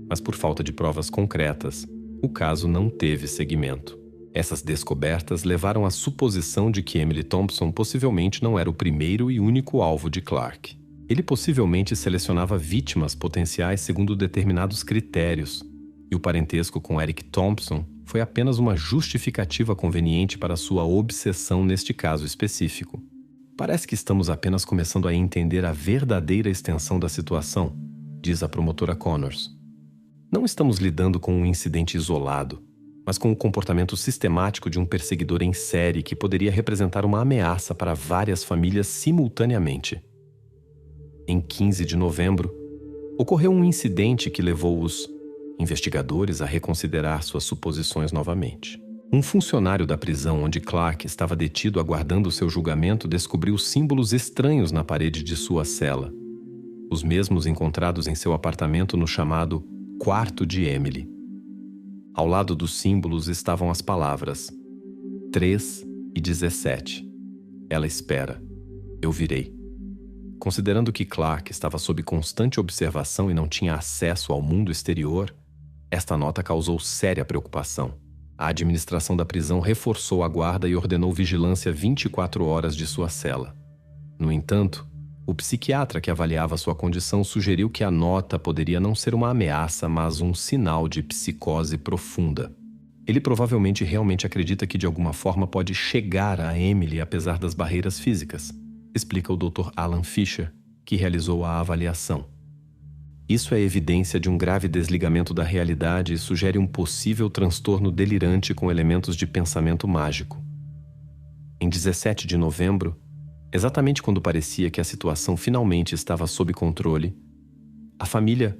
mas por falta de provas concretas, o caso não teve seguimento. Essas descobertas levaram à suposição de que Emily Thompson possivelmente não era o primeiro e único alvo de Clark. Ele possivelmente selecionava vítimas potenciais segundo determinados critérios, e o parentesco com Eric Thompson foi apenas uma justificativa conveniente para sua obsessão neste caso específico. Parece que estamos apenas começando a entender a verdadeira extensão da situação, diz a promotora Connors. Não estamos lidando com um incidente isolado, mas com o comportamento sistemático de um perseguidor em série que poderia representar uma ameaça para várias famílias simultaneamente. Em 15 de novembro, ocorreu um incidente que levou os investigadores a reconsiderar suas suposições novamente. Um funcionário da prisão onde Clark estava detido aguardando seu julgamento descobriu símbolos estranhos na parede de sua cela, os mesmos encontrados em seu apartamento no chamado quarto de Emily. Ao lado dos símbolos estavam as palavras 3:17. Ela espera. Eu virei. Considerando que Clark estava sob constante observação e não tinha acesso ao mundo exterior, esta nota causou séria preocupação. A administração da prisão reforçou a guarda e ordenou vigilância 24 horas de sua cela. No entanto, o psiquiatra que avaliava sua condição sugeriu que a nota poderia não ser uma ameaça, mas um sinal de psicose profunda. Ele provavelmente realmente acredita que de alguma forma pode chegar a Emily apesar das barreiras físicas, explica o Dr. Alan Fisher, que realizou a avaliação. Isso é evidência de um grave desligamento da realidade e sugere um possível transtorno delirante com elementos de pensamento mágico. Em 17 de novembro, exatamente quando parecia que a situação finalmente estava sob controle, a família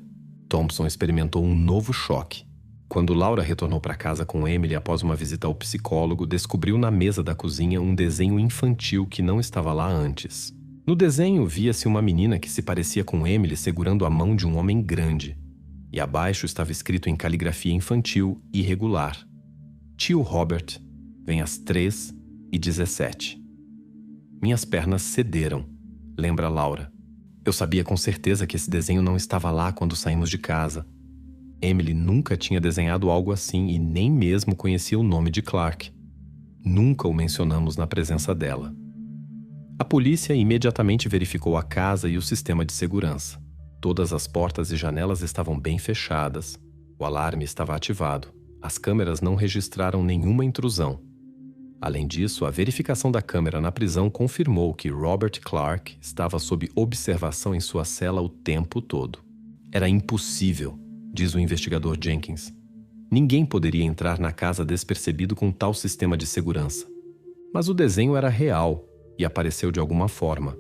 Thompson experimentou um novo choque. Quando Laura retornou para casa com Emily após uma visita ao psicólogo, descobriu na mesa da cozinha um desenho infantil que não estava lá antes. No desenho, via-se uma menina que se parecia com Emily segurando a mão de um homem grande, e abaixo estava escrito em caligrafia infantil irregular: Tio Robert, vem às 3:17. Minhas pernas cederam, lembra Laura. Eu sabia com certeza que esse desenho não estava lá quando saímos de casa. Emily nunca tinha desenhado algo assim e nem mesmo conhecia o nome de Clark. Nunca o mencionamos na presença dela. A polícia imediatamente verificou a casa e o sistema de segurança. Todas as portas e janelas estavam bem fechadas. O alarme estava ativado. As câmeras não registraram nenhuma intrusão. Além disso, a verificação da câmera na prisão confirmou que Robert Clark estava sob observação em sua cela o tempo todo. Era impossível, diz o investigador Jenkins. Ninguém poderia entrar na casa despercebido com tal sistema de segurança. Mas o desenho era real e apareceu de alguma forma.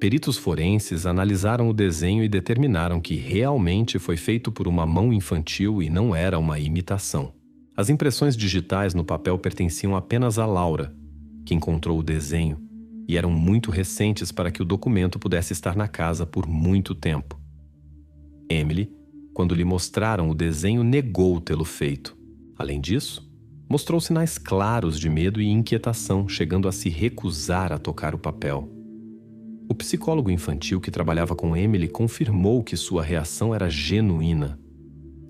Peritos forenses analisaram o desenho e determinaram que realmente foi feito por uma mão infantil e não era uma imitação. As impressões digitais no papel pertenciam apenas a Laura, que encontrou o desenho, e eram muito recentes para que o documento pudesse estar na casa por muito tempo. Emily, quando lhe mostraram o desenho, negou tê-lo feito. Além disso, mostrou sinais claros de medo e inquietação, chegando a se recusar a tocar o papel. O psicólogo infantil que trabalhava com Emily confirmou que sua reação era genuína.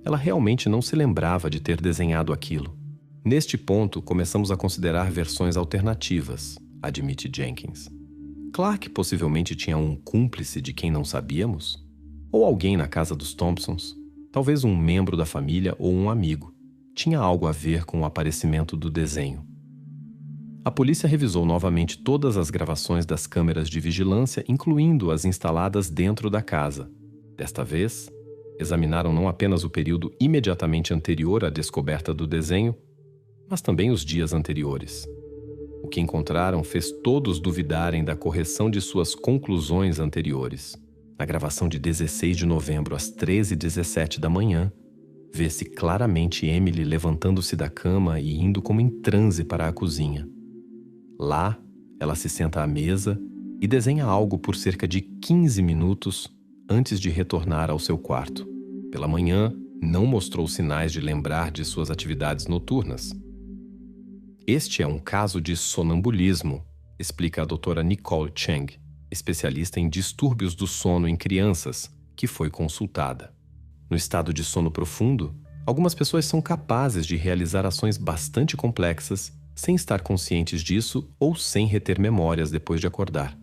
Ela realmente não se lembrava de ter desenhado aquilo. Neste ponto, começamos a considerar versões alternativas, admite Jenkins. Clark possivelmente tinha um cúmplice de quem não sabíamos? Ou alguém na casa dos Thompsons? Talvez um membro da família ou um amigo. Tinha algo a ver com o aparecimento do desenho. A polícia revisou novamente todas as gravações das câmeras de vigilância, incluindo as instaladas dentro da casa. Desta vez, examinaram não apenas o período imediatamente anterior à descoberta do desenho, mas também os dias anteriores. O que encontraram fez todos duvidarem da correção de suas conclusões anteriores. Na gravação de 16 de novembro, às 13h17 da manhã, vê-se claramente Emily levantando-se da cama e indo como em transe para a cozinha. Lá, ela se senta à mesa e desenha algo por cerca de 15 minutos antes de retornar ao seu quarto. Pela manhã, não mostrou sinais de lembrar de suas atividades noturnas. Este é um caso de sonambulismo, explica a doutora Nicole Cheng, especialista em distúrbios do sono em crianças, que foi consultada. No estado de sono profundo, algumas pessoas são capazes de realizar ações bastante complexas sem estar conscientes disso ou sem reter memórias depois de acordar.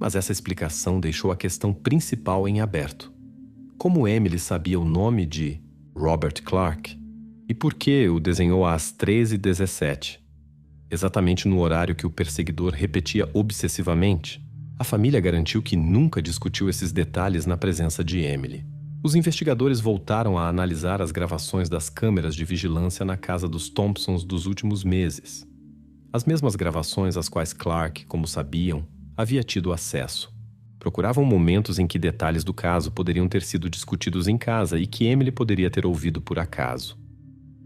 Mas essa explicação deixou a questão principal em aberto. Como Emily sabia o nome de Robert Clark? E por que o desenhou às 13h17? Exatamente no horário que o perseguidor repetia obsessivamente? A família garantiu que nunca discutiu esses detalhes na presença de Emily. Os investigadores voltaram a analisar as gravações das câmeras de vigilância na casa dos Thompsons dos últimos meses. As mesmas gravações às quais Clark, como sabiam, havia tido acesso. Procuravam momentos em que detalhes do caso poderiam ter sido discutidos em casa e que Emily poderia ter ouvido por acaso.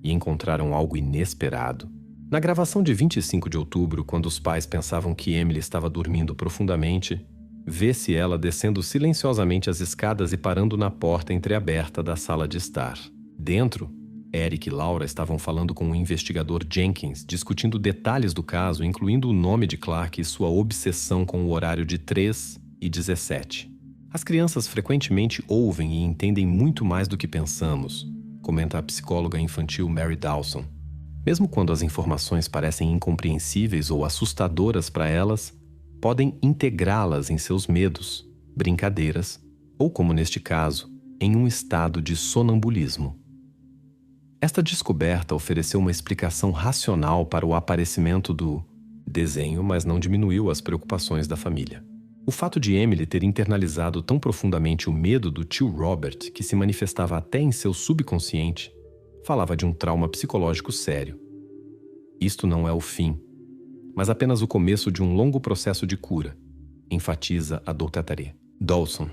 E encontraram algo inesperado. Na gravação de 25 de outubro, quando os pais pensavam que Emily estava dormindo profundamente, vê-se ela descendo silenciosamente as escadas e parando na porta entreaberta da sala de estar. Dentro, Eric e Laura estavam falando com o investigador Jenkins, discutindo detalhes do caso, incluindo o nome de Clark e sua obsessão com o horário de 3h17. As crianças frequentemente ouvem e entendem muito mais do que pensamos, comenta a psicóloga infantil Mary Dawson. Mesmo quando as informações parecem incompreensíveis ou assustadoras para elas, podem integrá-las em seus medos, brincadeiras ou, como neste caso, em um estado de sonambulismo. Esta descoberta ofereceu uma explicação racional para o aparecimento do desenho, mas não diminuiu as preocupações da família. O fato de Emily ter internalizado tão profundamente o medo do tio Robert, que se manifestava até em seu subconsciente, falava de um trauma psicológico sério. Isto não é o fim, mas apenas o começo de um longo processo de cura, enfatiza a doutora Dawson.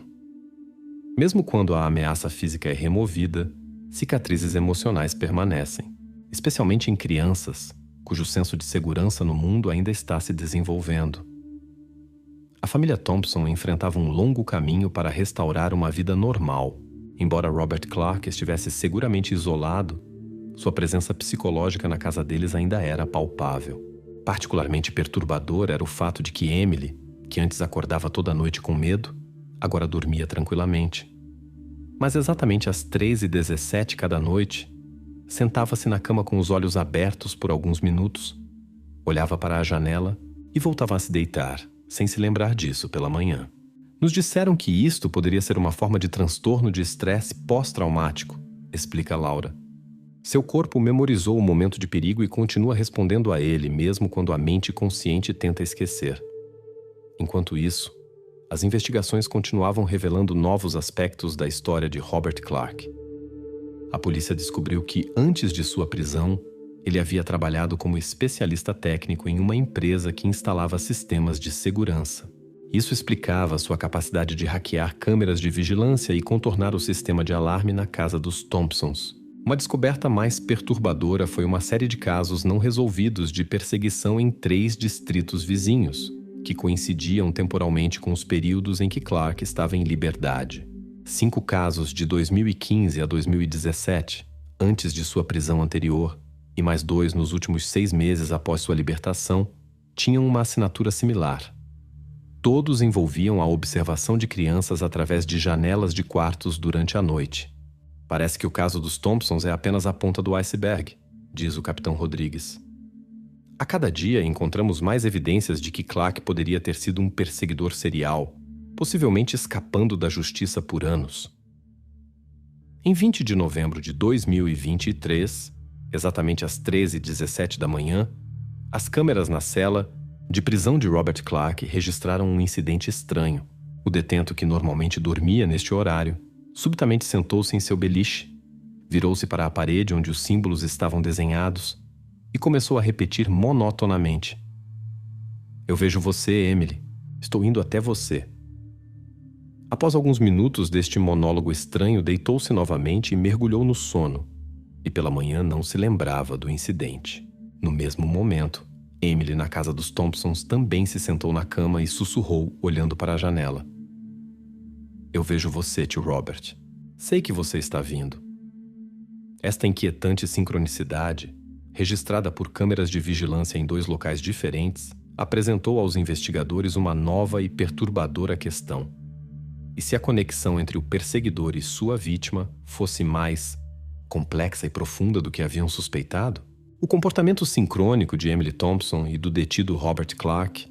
Mesmo quando a ameaça física é removida, cicatrizes emocionais permanecem, especialmente em crianças, cujo senso de segurança no mundo ainda está se desenvolvendo. A família Thompson enfrentava um longo caminho para restaurar uma vida normal. Embora Robert Clark estivesse seguramente isolado, sua presença psicológica na casa deles ainda era palpável. Particularmente perturbador era o fato de que Emily, que antes acordava toda noite com medo, agora dormia tranquilamente. Mas exatamente às 13h17 cada noite, sentava-se na cama com os olhos abertos por alguns minutos, olhava para a janela e voltava a se deitar, sem se lembrar disso pela manhã. Nos disseram que isto poderia ser uma forma de transtorno de estresse pós-traumático, explica Laura. Seu corpo memorizou o momento de perigo e continua respondendo a ele, mesmo quando a mente consciente tenta esquecer. Enquanto isso, as investigações continuavam revelando novos aspectos da história de Robert Clark. A polícia descobriu que, antes de sua prisão, ele havia trabalhado como especialista técnico em uma empresa que instalava sistemas de segurança. Isso explicava sua capacidade de hackear câmeras de vigilância e contornar o sistema de alarme na casa dos Thompsons. Uma descoberta mais perturbadora foi uma série de casos não resolvidos de perseguição em 3 distritos vizinhos, que coincidiam temporalmente com os períodos em que Clark estava em liberdade. 5 casos de 2015 a 2017, antes de sua prisão anterior, e mais 2 nos últimos 6 meses após sua libertação, tinham uma assinatura similar. Todos envolviam a observação de crianças através de janelas de quartos durante a noite. Parece que o caso dos Thompsons é apenas a ponta do iceberg, diz o capitão Rodrigues. A cada dia encontramos mais evidências de que Clark poderia ter sido um perseguidor serial, possivelmente escapando da justiça por anos. Em 20 de novembro de 2023, exatamente às 13h17 da manhã, as câmeras na cela de prisão de Robert Clark registraram um incidente estranho. O detento, que normalmente dormia neste horário, subitamente sentou-se em seu beliche, virou-se para a parede onde os símbolos estavam desenhados e começou a repetir monotonamente: "Eu vejo você, Emily. Estou indo até você." Após alguns minutos deste monólogo estranho, deitou-se novamente e mergulhou no sono, e pela manhã não se lembrava do incidente. No mesmo momento, Emily, na casa dos Thompsons, também se sentou na cama e sussurrou, olhando para a janela: "Eu vejo você, tio Robert. Sei que você está vindo." Esta inquietante sincronicidade, registrada por câmeras de vigilância em 2 locais diferentes, apresentou aos investigadores uma nova e perturbadora questão. E se a conexão entre o perseguidor e sua vítima fosse mais complexa e profunda do que haviam suspeitado? O comportamento sincrônico de Emily Thompson e do detido Robert Clark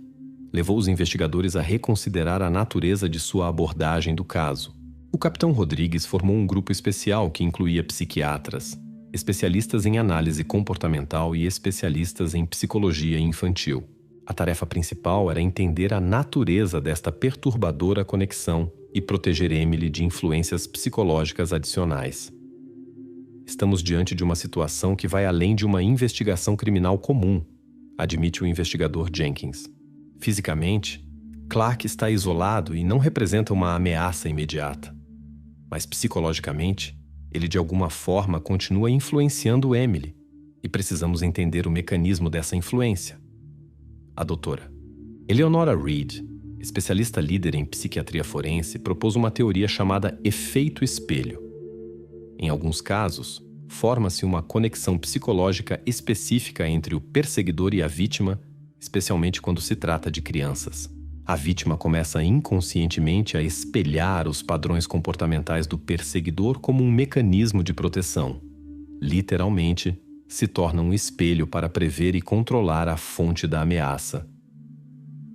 levou os investigadores a reconsiderar a natureza de sua abordagem do caso. O capitão Rodrigues formou um grupo especial que incluía psiquiatras, especialistas em análise comportamental e especialistas em psicologia infantil. A tarefa principal era entender a natureza desta perturbadora conexão e proteger Emily de influências psicológicas adicionais. Estamos diante de uma situação que vai além de uma investigação criminal comum, admite o investigador Jenkins. Fisicamente, Clark está isolado e não representa uma ameaça imediata. Mas psicologicamente, ele de alguma forma continua influenciando Emily, e precisamos entender o mecanismo dessa influência. A doutora Eleonora Reed, especialista líder em psiquiatria forense, propôs uma teoria chamada efeito espelho. Em alguns casos, forma-se uma conexão psicológica específica entre o perseguidor e a vítima, especialmente quando se trata de crianças. A vítima começa inconscientemente a espelhar os padrões comportamentais do perseguidor como um mecanismo de proteção. Literalmente, se torna um espelho para prever e controlar a fonte da ameaça.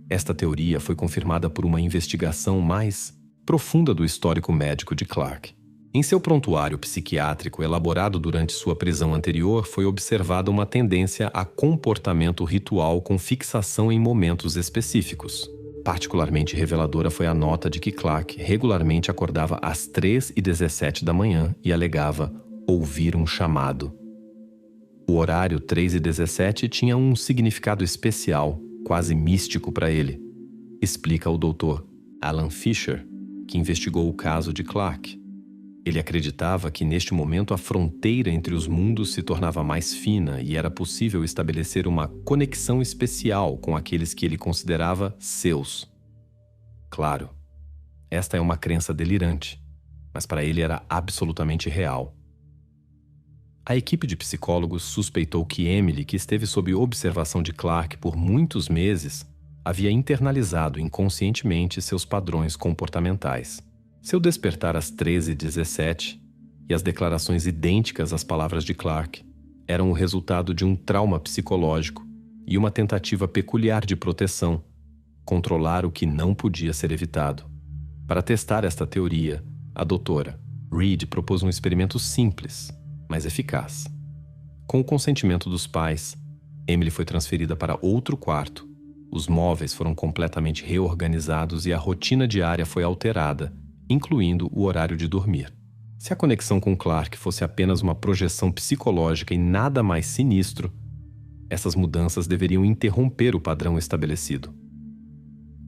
Esta teoria foi confirmada por uma investigação mais profunda do histórico médico de Clark. Em seu prontuário psiquiátrico elaborado durante sua prisão anterior, foi observada uma tendência a comportamento ritual com fixação em momentos específicos. Particularmente reveladora foi a nota de que Clark regularmente acordava às 3h17 da manhã e alegava ouvir um chamado. O horário 3h17 tinha um significado especial, quase místico para ele, explica o Dr. Alan Fisher, que investigou o caso de Clark. Ele acreditava que neste momento a fronteira entre os mundos se tornava mais fina e era possível estabelecer uma conexão especial com aqueles que ele considerava seus. Claro, esta é uma crença delirante, mas para ele era absolutamente real. A equipe de psicólogos suspeitou que Emily, que esteve sob observação de Clark por muitos meses, havia internalizado inconscientemente seus padrões comportamentais. Seu despertar às 13h17 e as declarações idênticas às palavras de Clark eram o resultado de um trauma psicológico e uma tentativa peculiar de proteção, controlar o que não podia ser evitado. Para testar esta teoria, a doutora Reed propôs um experimento simples, mas eficaz. Com o consentimento dos pais, Emily foi transferida para outro quarto. Os móveis foram completamente reorganizados e a rotina diária foi alterada, incluindo o horário de dormir. Se a conexão com Clark fosse apenas uma projeção psicológica e nada mais sinistro, essas mudanças deveriam interromper o padrão estabelecido.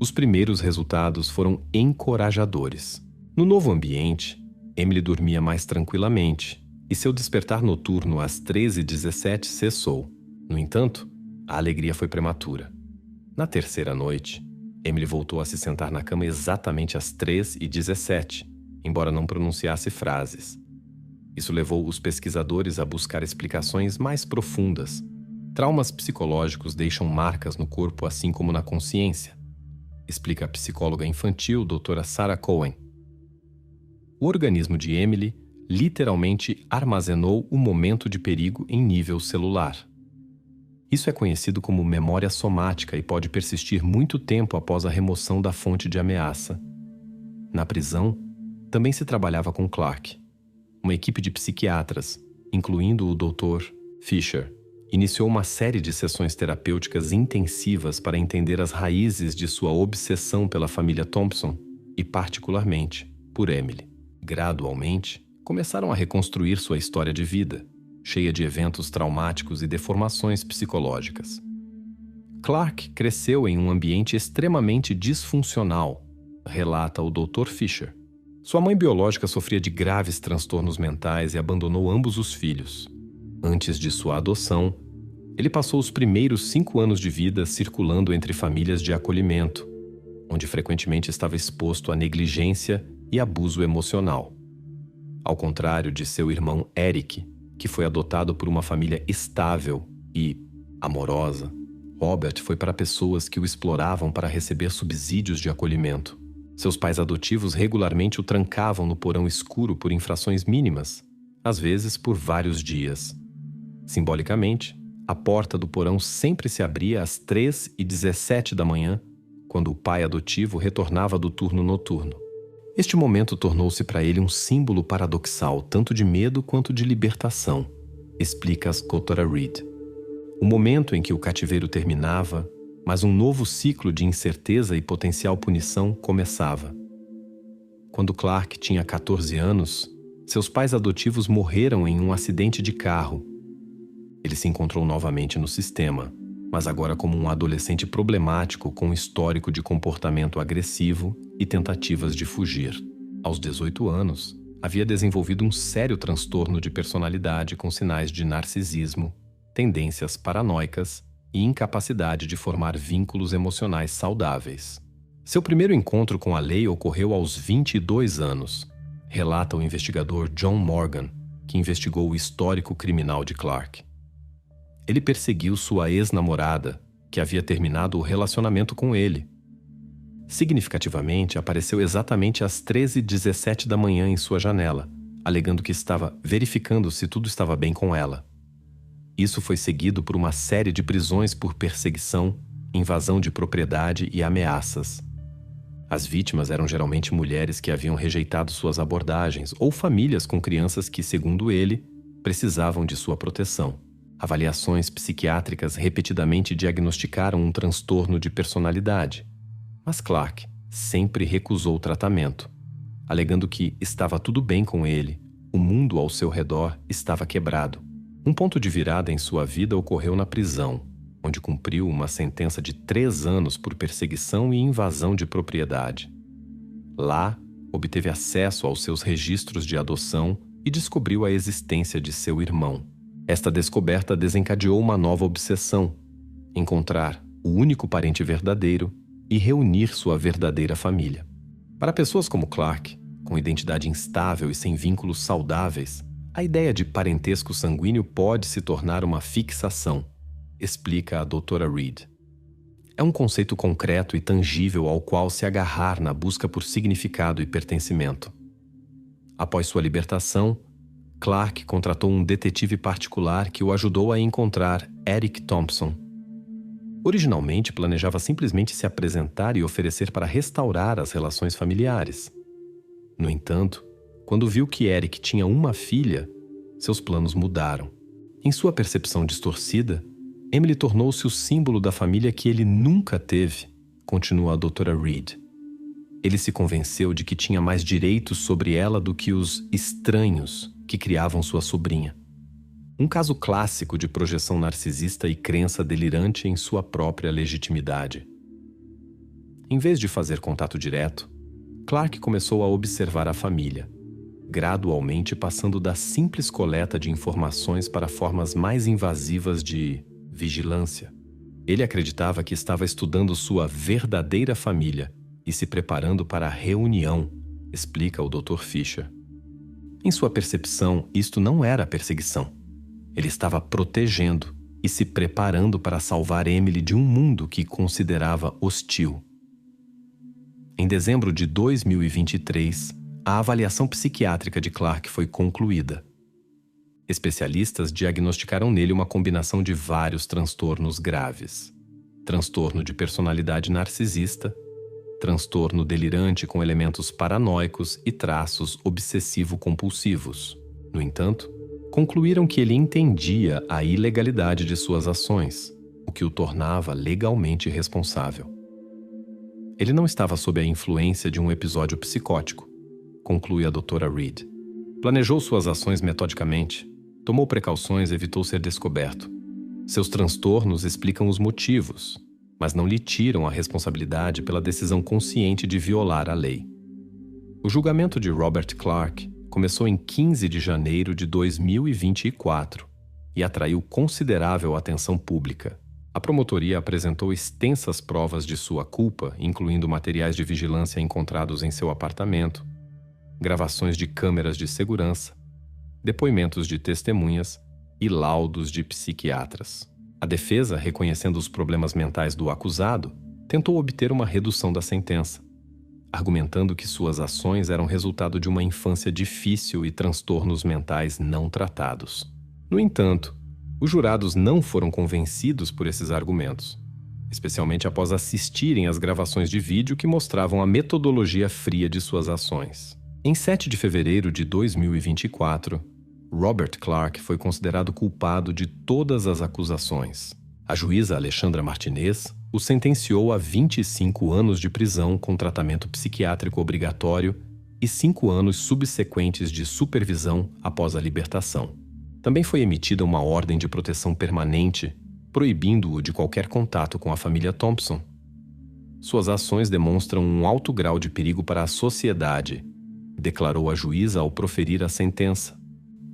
Os primeiros resultados foram encorajadores. No novo ambiente, Emily dormia mais tranquilamente e seu despertar noturno às 13h17 cessou. No entanto, a alegria foi prematura. Na terceira noite, Emily voltou a se sentar na cama exatamente às 3h17, embora não pronunciasse frases. Isso levou os pesquisadores a buscar explicações mais profundas. Traumas psicológicos deixam marcas no corpo assim como na consciência, explica a psicóloga infantil doutora Sarah Cohen. O organismo de Emily literalmente armazenou o momento de perigo em nível celular. Isso é conhecido como memória somática e pode persistir muito tempo após a remoção da fonte de ameaça. Na prisão, também se trabalhava com Clark. Uma equipe de psiquiatras, incluindo o Dr. Fisher, iniciou uma série de sessões terapêuticas intensivas para entender as raízes de sua obsessão pela família Thompson e, particularmente, por Emily. Gradualmente, começaram a reconstruir sua história de vida, cheia de eventos traumáticos e deformações psicológicas. Clark cresceu em um ambiente extremamente disfuncional, relata o Dr. Fisher. Sua mãe biológica sofria de graves transtornos mentais e abandonou ambos os filhos. Antes de sua adoção, ele passou os primeiros 5 anos de vida circulando entre famílias de acolhimento, onde frequentemente estava exposto à negligência e abuso emocional. Ao contrário de seu irmão Eric, que foi adotado por uma família estável e amorosa, Robert foi para pessoas que o exploravam para receber subsídios de acolhimento. Seus pais adotivos regularmente o trancavam no porão escuro por infrações mínimas, às vezes por vários dias. Simbolicamente, a porta do porão sempre se abria às 3h17 da manhã, quando o pai adotivo retornava do turno noturno. Este momento tornou-se para ele um símbolo paradoxal, tanto de medo quanto de libertação, explica a doutora Reed. O momento em que o cativeiro terminava, mas um novo ciclo de incerteza e potencial punição começava. Quando Clark tinha 14 anos, seus pais adotivos morreram em um acidente de carro. Ele se encontrou novamente no sistema, mas agora como um adolescente problemático com histórico de comportamento agressivo e tentativas de fugir. Aos 18 anos, havia desenvolvido um sério transtorno de personalidade com sinais de narcisismo, tendências paranoicas e incapacidade de formar vínculos emocionais saudáveis. Seu primeiro encontro com a lei ocorreu aos 22 anos, relata o investigador John Morgan, que investigou o histórico criminal de Clark. Ele perseguiu sua ex-namorada, que havia terminado o relacionamento com ele. Significativamente, apareceu exatamente às 13h17 da manhã em sua janela, alegando que estava verificando se tudo estava bem com ela. Isso foi seguido por uma série de prisões por perseguição, invasão de propriedade e ameaças. As vítimas eram geralmente mulheres que haviam rejeitado suas abordagens ou famílias com crianças que, segundo ele, precisavam de sua proteção. Avaliações psiquiátricas repetidamente diagnosticaram um transtorno de personalidade, mas Clark sempre recusou o tratamento, alegando que estava tudo bem com ele, o mundo ao seu redor estava quebrado. Um ponto de virada em sua vida ocorreu na prisão, onde cumpriu uma sentença de 3 anos por perseguição e invasão de propriedade. Lá, obteve acesso aos seus registros de adoção e descobriu a existência de seu irmão. Esta descoberta desencadeou uma nova obsessão: encontrar o único parente verdadeiro e reunir sua verdadeira família. Para pessoas como Clark, com identidade instável e sem vínculos saudáveis, a ideia de parentesco sanguíneo pode se tornar uma fixação, explica a doutora Reed. É um conceito concreto e tangível ao qual se agarrar na busca por significado e pertencimento. Após sua libertação, Clark contratou um detetive particular que o ajudou a encontrar Eric Thompson. Originalmente, planejava simplesmente se apresentar e oferecer para restaurar as relações familiares. No entanto, quando viu que Eric tinha uma filha, seus planos mudaram. Em sua percepção distorcida, Emily tornou-se o símbolo da família que ele nunca teve, continua a Dra. Reed. Ele se convenceu de que tinha mais direitos sobre ela do que os estranhos que criavam sua sobrinha. Um caso clássico de projeção narcisista e crença delirante em sua própria legitimidade. Em vez de fazer contato direto, Clark começou a observar a família, gradualmente passando da simples coleta de informações para formas mais invasivas de vigilância. Ele acreditava que estava estudando sua verdadeira família e se preparando para a reunião, explica o Dr. Fisher. Em sua percepção, isto não era perseguição. Ele estava protegendo e se preparando para salvar Emily de um mundo que considerava hostil. Em dezembro de 2023, a avaliação psiquiátrica de Clark foi concluída. Especialistas diagnosticaram nele uma combinação de vários transtornos graves: transtorno de personalidade narcisista, transtorno delirante com elementos paranoicos e traços obsessivo-compulsivos. No entanto, concluíram que ele entendia a ilegalidade de suas ações, o que o tornava legalmente responsável. Ele não estava sob a influência de um episódio psicótico, conclui a Dra. Reed. Planejou suas ações metodicamente, tomou precauções e evitou ser descoberto. Seus transtornos explicam os motivos, mas não lhe tiram a responsabilidade pela decisão consciente de violar a lei. O julgamento de Robert Clark começou em 15 de janeiro de 2024 e atraiu considerável atenção pública. A promotoria apresentou extensas provas de sua culpa, incluindo materiais de vigilância encontrados em seu apartamento, gravações de câmeras de segurança, depoimentos de testemunhas e laudos de psiquiatras. A defesa, reconhecendo os problemas mentais do acusado, tentou obter uma redução da sentença, argumentando que suas ações eram resultado de uma infância difícil e transtornos mentais não tratados. No entanto, os jurados não foram convencidos por esses argumentos, especialmente após assistirem às gravações de vídeo que mostravam a metodologia fria de suas ações. Em 7 de fevereiro de 2024, Robert Clark foi considerado culpado de todas as acusações. A juíza Alexandra Martinez o sentenciou a 25 anos de prisão com tratamento psiquiátrico obrigatório e 5 anos subsequentes de supervisão após a libertação. Também foi emitida uma ordem de proteção permanente, proibindo-o de qualquer contato com a família Thompson. Suas ações demonstram um alto grau de perigo para a sociedade, declarou a juíza ao proferir a sentença.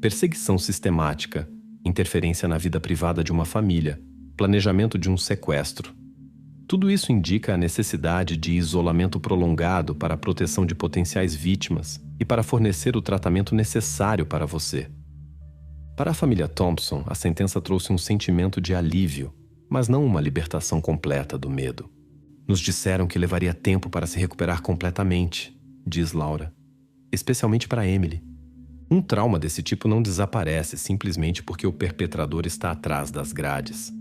Perseguição sistemática, interferência na vida privada de uma família, planejamento de um sequestro. Tudo isso indica a necessidade de isolamento prolongado para a proteção de potenciais vítimas e para fornecer o tratamento necessário para você. Para a família Thompson, a sentença trouxe um sentimento de alívio, mas não uma libertação completa do medo. Nos disseram que levaria tempo para se recuperar completamente, diz Laura, especialmente para Emily. Um trauma desse tipo não desaparece simplesmente porque o perpetrador está atrás das grades.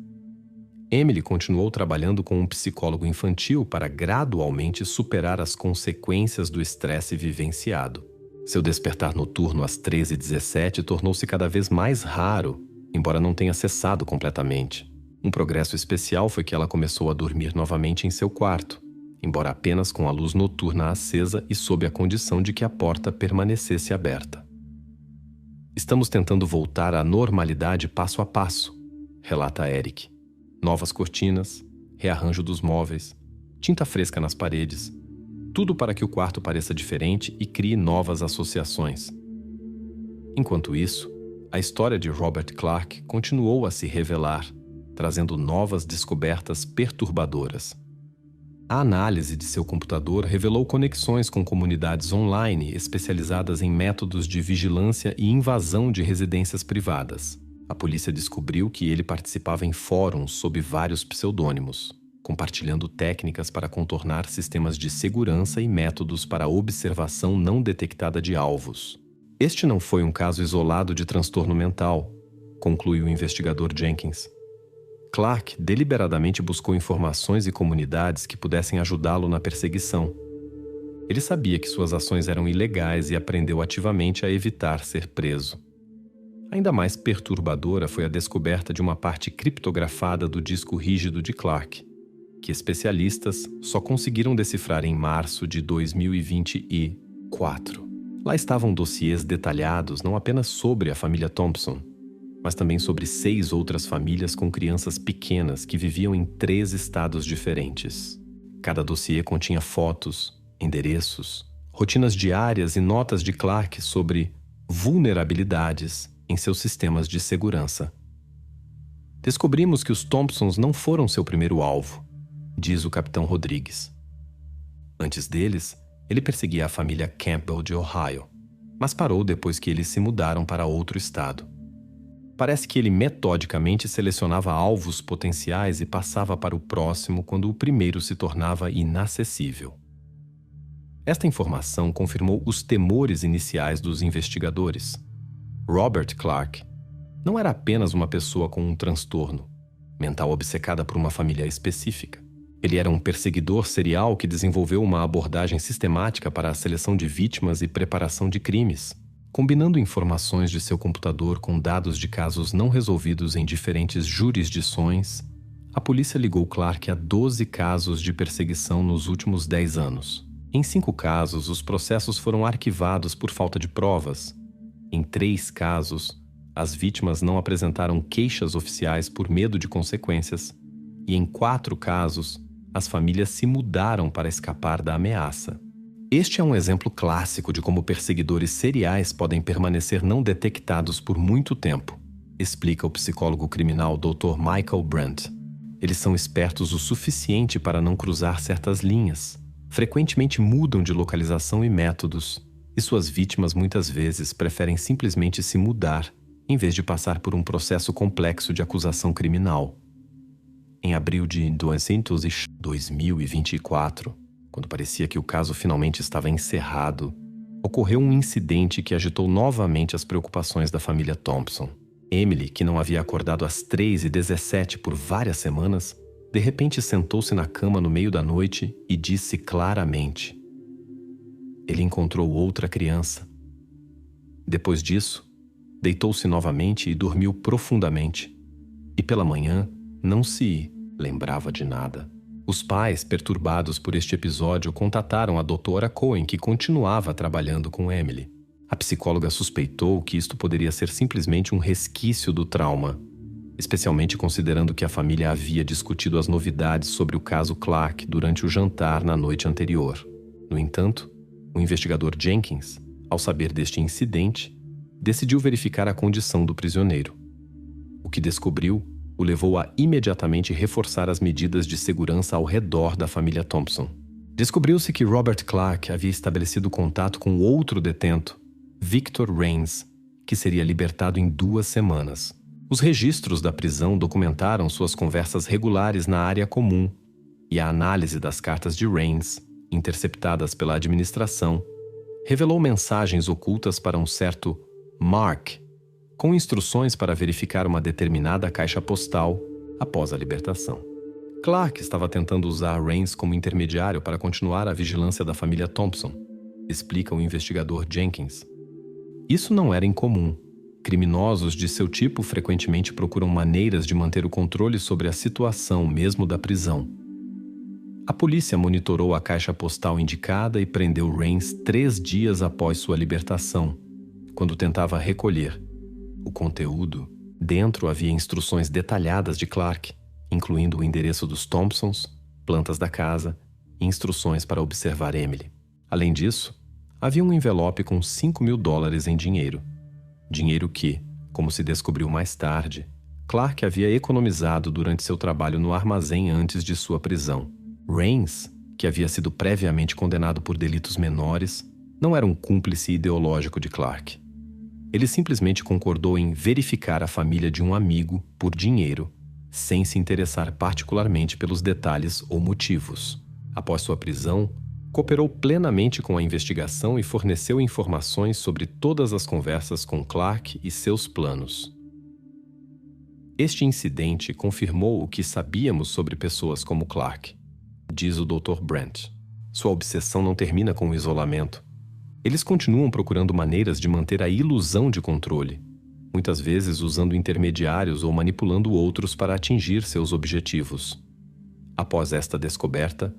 Emily continuou trabalhando com um psicólogo infantil para gradualmente superar as consequências do estresse vivenciado. Seu despertar noturno às 13h17 tornou-se cada vez mais raro, embora não tenha cessado completamente. Um progresso especial foi que ela começou a dormir novamente em seu quarto, embora apenas com a luz noturna acesa e sob a condição de que a porta permanecesse aberta. Estamos tentando voltar à normalidade passo a passo, relata Eric. Novas cortinas, rearranjo dos móveis, tinta fresca nas paredes, tudo para que o quarto pareça diferente e crie novas associações. Enquanto isso, a história de Robert Clark continuou a se revelar, trazendo novas descobertas perturbadoras. A análise de seu computador revelou conexões com comunidades online especializadas em métodos de vigilância e invasão de residências privadas. A polícia descobriu que ele participava em fóruns sob vários pseudônimos, compartilhando técnicas para contornar sistemas de segurança e métodos para observação não detectada de alvos. Este não foi um caso isolado de transtorno mental, conclui o investigador Jenkins. Clark deliberadamente buscou informações e comunidades que pudessem ajudá-lo na perseguição. Ele sabia que suas ações eram ilegais e aprendeu ativamente a evitar ser preso. Ainda mais perturbadora foi a descoberta de uma parte criptografada do disco rígido de Clark, que especialistas só conseguiram decifrar em março de 2024. Lá estavam dossiês detalhados não apenas sobre a família Thompson, mas também sobre 6 outras famílias com crianças pequenas que viviam em 3 estados diferentes. Cada dossiê continha fotos, endereços, rotinas diárias e notas de Clark sobre vulnerabilidades em seus sistemas de segurança. Descobrimos que os Thompsons não foram seu primeiro alvo, diz o capitão Rodrigues. Antes deles, ele perseguia a família Campbell de Ohio, mas parou depois que eles se mudaram para outro estado. Parece que ele metodicamente selecionava alvos potenciais e passava para o próximo quando o primeiro se tornava inacessível. Esta informação confirmou os temores iniciais dos investigadores. Robert Clark não era apenas uma pessoa com um transtorno mental obcecada por uma família específica. Ele era um perseguidor serial que desenvolveu uma abordagem sistemática para a seleção de vítimas e preparação de crimes, combinando informações de seu computador com dados de casos não resolvidos em diferentes jurisdições. A polícia ligou Clark a 12 casos de perseguição nos últimos 10 anos. Em 5 casos, os processos foram arquivados por falta de provas. Em 3 casos, as vítimas não apresentaram queixas oficiais por medo de consequências. E em 4 casos, as famílias se mudaram para escapar da ameaça. Este é um exemplo clássico de como perseguidores seriais podem permanecer não detectados por muito tempo, explica o psicólogo criminal Dr. Michael Brandt. Eles são espertos o suficiente para não cruzar certas linhas, frequentemente mudam de localização e métodos, e suas vítimas muitas vezes preferem simplesmente se mudar, em vez de passar por um processo complexo de acusação criminal. Em abril de 2024, quando parecia que o caso finalmente estava encerrado, ocorreu um incidente que agitou novamente as preocupações da família Thompson. Emily, que não havia acordado às 3h17 por várias semanas, de repente sentou-se na cama no meio da noite e disse claramente: ele encontrou outra criança. Depois disso, deitou-se novamente e dormiu profundamente. E pela manhã, não se lembrava de nada. Os pais, perturbados por este episódio, contataram a doutora Cohen, que continuava trabalhando com Emily. A psicóloga suspeitou que isto poderia ser simplesmente um resquício do trauma, especialmente considerando que a família havia discutido as novidades sobre o caso Clark durante o jantar na noite anterior. No entanto, o investigador Jenkins, ao saber deste incidente, decidiu verificar a condição do prisioneiro. O que descobriu o levou a imediatamente reforçar as medidas de segurança ao redor da família Thompson. Descobriu-se que Robert Clark havia estabelecido contato com outro detento, Victor Rains, que seria libertado em 2 semanas. Os registros da prisão documentaram suas conversas regulares na área comum, e a análise das cartas de Rains, interceptadas pela administração, revelou mensagens ocultas para um certo Mark, com instruções para verificar uma determinada caixa postal após a libertação. Clark estava tentando usar Rains como intermediário para continuar a vigilância da família Thompson, explica o investigador Jenkins. Isso não era incomum. Criminosos de seu tipo frequentemente procuram maneiras de manter o controle sobre a situação mesmo da prisão. A polícia monitorou a caixa postal indicada e prendeu Rains 3 dias após sua libertação, quando tentava recolher. O conteúdo, dentro havia instruções detalhadas de Clark, incluindo o endereço dos Thompsons, plantas da casa e instruções para observar Emily. Além disso, havia um envelope com $5.000 em dinheiro. Dinheiro que, como se descobriu mais tarde, Clark havia economizado durante seu trabalho no armazém antes de sua prisão. Rains, que havia sido previamente condenado por delitos menores, não era um cúmplice ideológico de Clark. Ele simplesmente concordou em verificar a família de um amigo por dinheiro, sem se interessar particularmente pelos detalhes ou motivos. Após sua prisão, Cooperou plenamente com a investigação e forneceu informações sobre todas as conversas com Clark e seus planos. Este incidente confirmou o que sabíamos sobre pessoas como Clark, diz o Dr. Brent. Sua obsessão não termina com o isolamento. Eles continuam procurando maneiras de manter a ilusão de controle, muitas vezes usando intermediários ou manipulando outros para atingir seus objetivos. Após esta descoberta,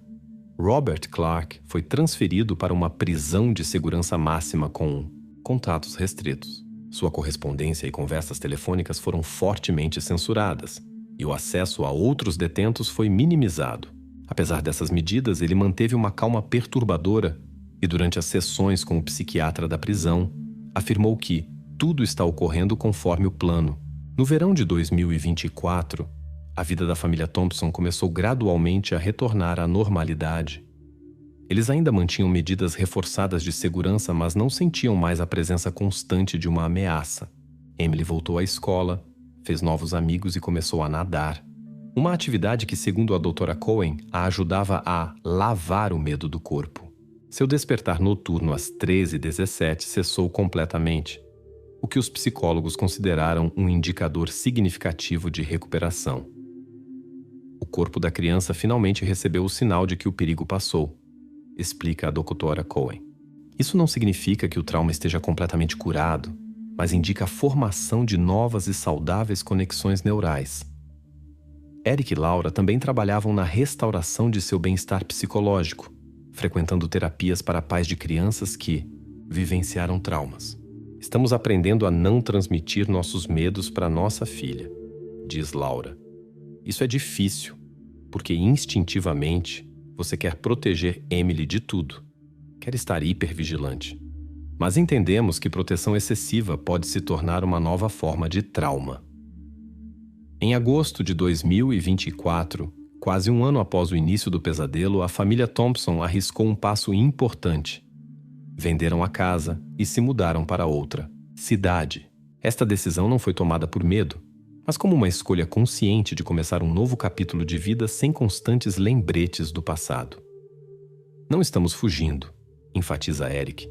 Robert Clark foi transferido para uma prisão de segurança máxima com contatos restritos. Sua correspondência e conversas telefônicas foram fortemente censuradas, e o acesso a outros detentos foi minimizado. Apesar dessas medidas, ele manteve uma calma perturbadora e, durante as sessões com o psiquiatra da prisão, afirmou que tudo está ocorrendo conforme o plano. No verão de 2024, a vida da família Thompson começou gradualmente a retornar à normalidade. Eles ainda mantinham medidas reforçadas de segurança, mas não sentiam mais a presença constante de uma ameaça. Emily voltou à escola, fez novos amigos e começou a nadar. Uma atividade que, segundo a doutora Cohen, a ajudava a lavar o medo do corpo. Seu despertar noturno às 13h17 cessou completamente, o que os psicólogos consideraram um indicador significativo de recuperação. O corpo da criança finalmente recebeu o sinal de que o perigo passou, explica a doutora Cohen. Isso não significa que o trauma esteja completamente curado, mas indica a formação de novas e saudáveis conexões neurais. Eric e Laura também trabalhavam na restauração de seu bem-estar psicológico, frequentando terapias para pais de crianças que vivenciaram traumas. Estamos aprendendo a não transmitir nossos medos para nossa filha, diz Laura. Isso é difícil, porque instintivamente você quer proteger Emily de tudo, quer estar hipervigilante. Mas entendemos que proteção excessiva pode se tornar uma nova forma de trauma. Em agosto de 2024, quase um ano após o início do pesadelo, a família Thompson arriscou um passo importante. Venderam a casa e se mudaram para outra cidade. Esta decisão não foi tomada por medo, mas como uma escolha consciente de começar um novo capítulo de vida sem constantes lembretes do passado. Não estamos fugindo, enfatiza Eric.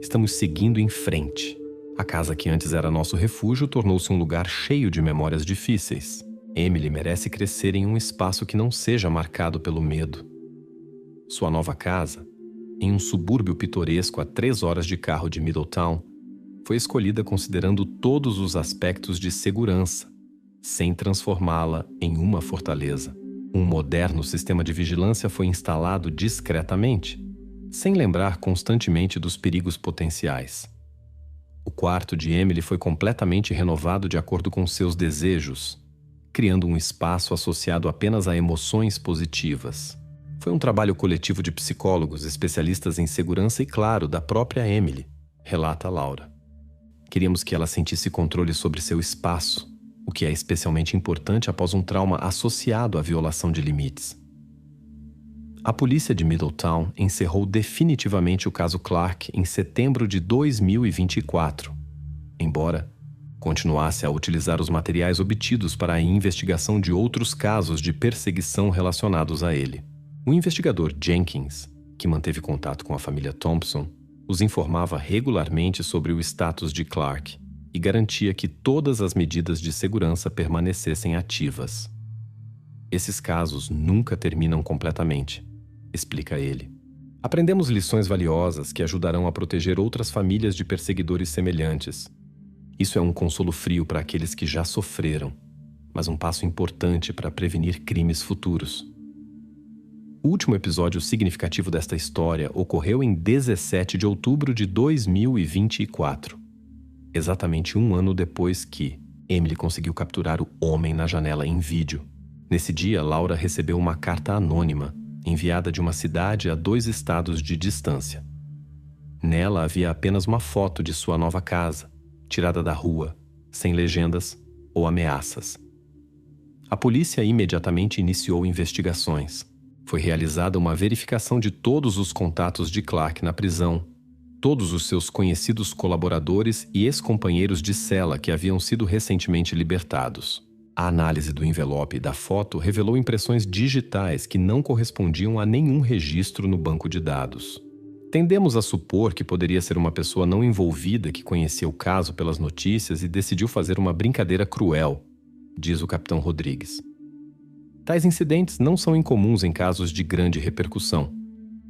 Estamos seguindo em frente. A casa que antes era nosso refúgio tornou-se um lugar cheio de memórias difíceis. Emily merece crescer em um espaço que não seja marcado pelo medo. Sua nova casa, em um subúrbio pitoresco a 3 horas de carro de Middletown, foi escolhida considerando todos os aspectos de segurança, sem transformá-la em uma fortaleza. Um moderno sistema de vigilância foi instalado discretamente, sem lembrar constantemente dos perigos potenciais. O quarto de Emily foi completamente renovado de acordo com seus desejos, criando um espaço associado apenas a emoções positivas. Foi um trabalho coletivo de psicólogos, especialistas em segurança e, claro, da própria Emily, relata Laura. Queríamos que ela sentisse controle sobre seu espaço, o que é especialmente importante após um trauma associado à violação de limites. A polícia de Middletown encerrou definitivamente o caso Clark em setembro de 2024, embora continuasse a utilizar os materiais obtidos para a investigação de outros casos de perseguição relacionados a ele. O investigador Jenkins, que manteve contato com a família Thompson, os informava regularmente sobre o status de Clark e garantia que todas as medidas de segurança permanecessem ativas. Esses casos nunca terminam completamente, explica ele. Aprendemos lições valiosas que ajudarão a proteger outras famílias de perseguidores semelhantes. Isso é um consolo frio para aqueles que já sofreram, mas um passo importante para prevenir crimes futuros. O último episódio significativo desta história ocorreu em 17 de outubro de 2024, exatamente um ano depois que Emily conseguiu capturar o homem na janela em vídeo. Nesse dia, Laura recebeu uma carta anônima, enviada de uma cidade a 2 estados de distância. Nela havia apenas uma foto de sua nova casa, tirada da rua, sem legendas ou ameaças. A polícia imediatamente iniciou investigações. Foi realizada uma verificação de todos os contatos de Clark na prisão, todos os seus conhecidos colaboradores e ex-companheiros de cela que haviam sido recentemente libertados. A análise do envelope e da foto revelou impressões digitais que não correspondiam a nenhum registro no banco de dados. Tendemos a supor que poderia ser uma pessoa não envolvida que conhecia o caso pelas notícias e decidiu fazer uma brincadeira cruel, diz o capitão Rodrigues. Tais incidentes não são incomuns em casos de grande repercussão.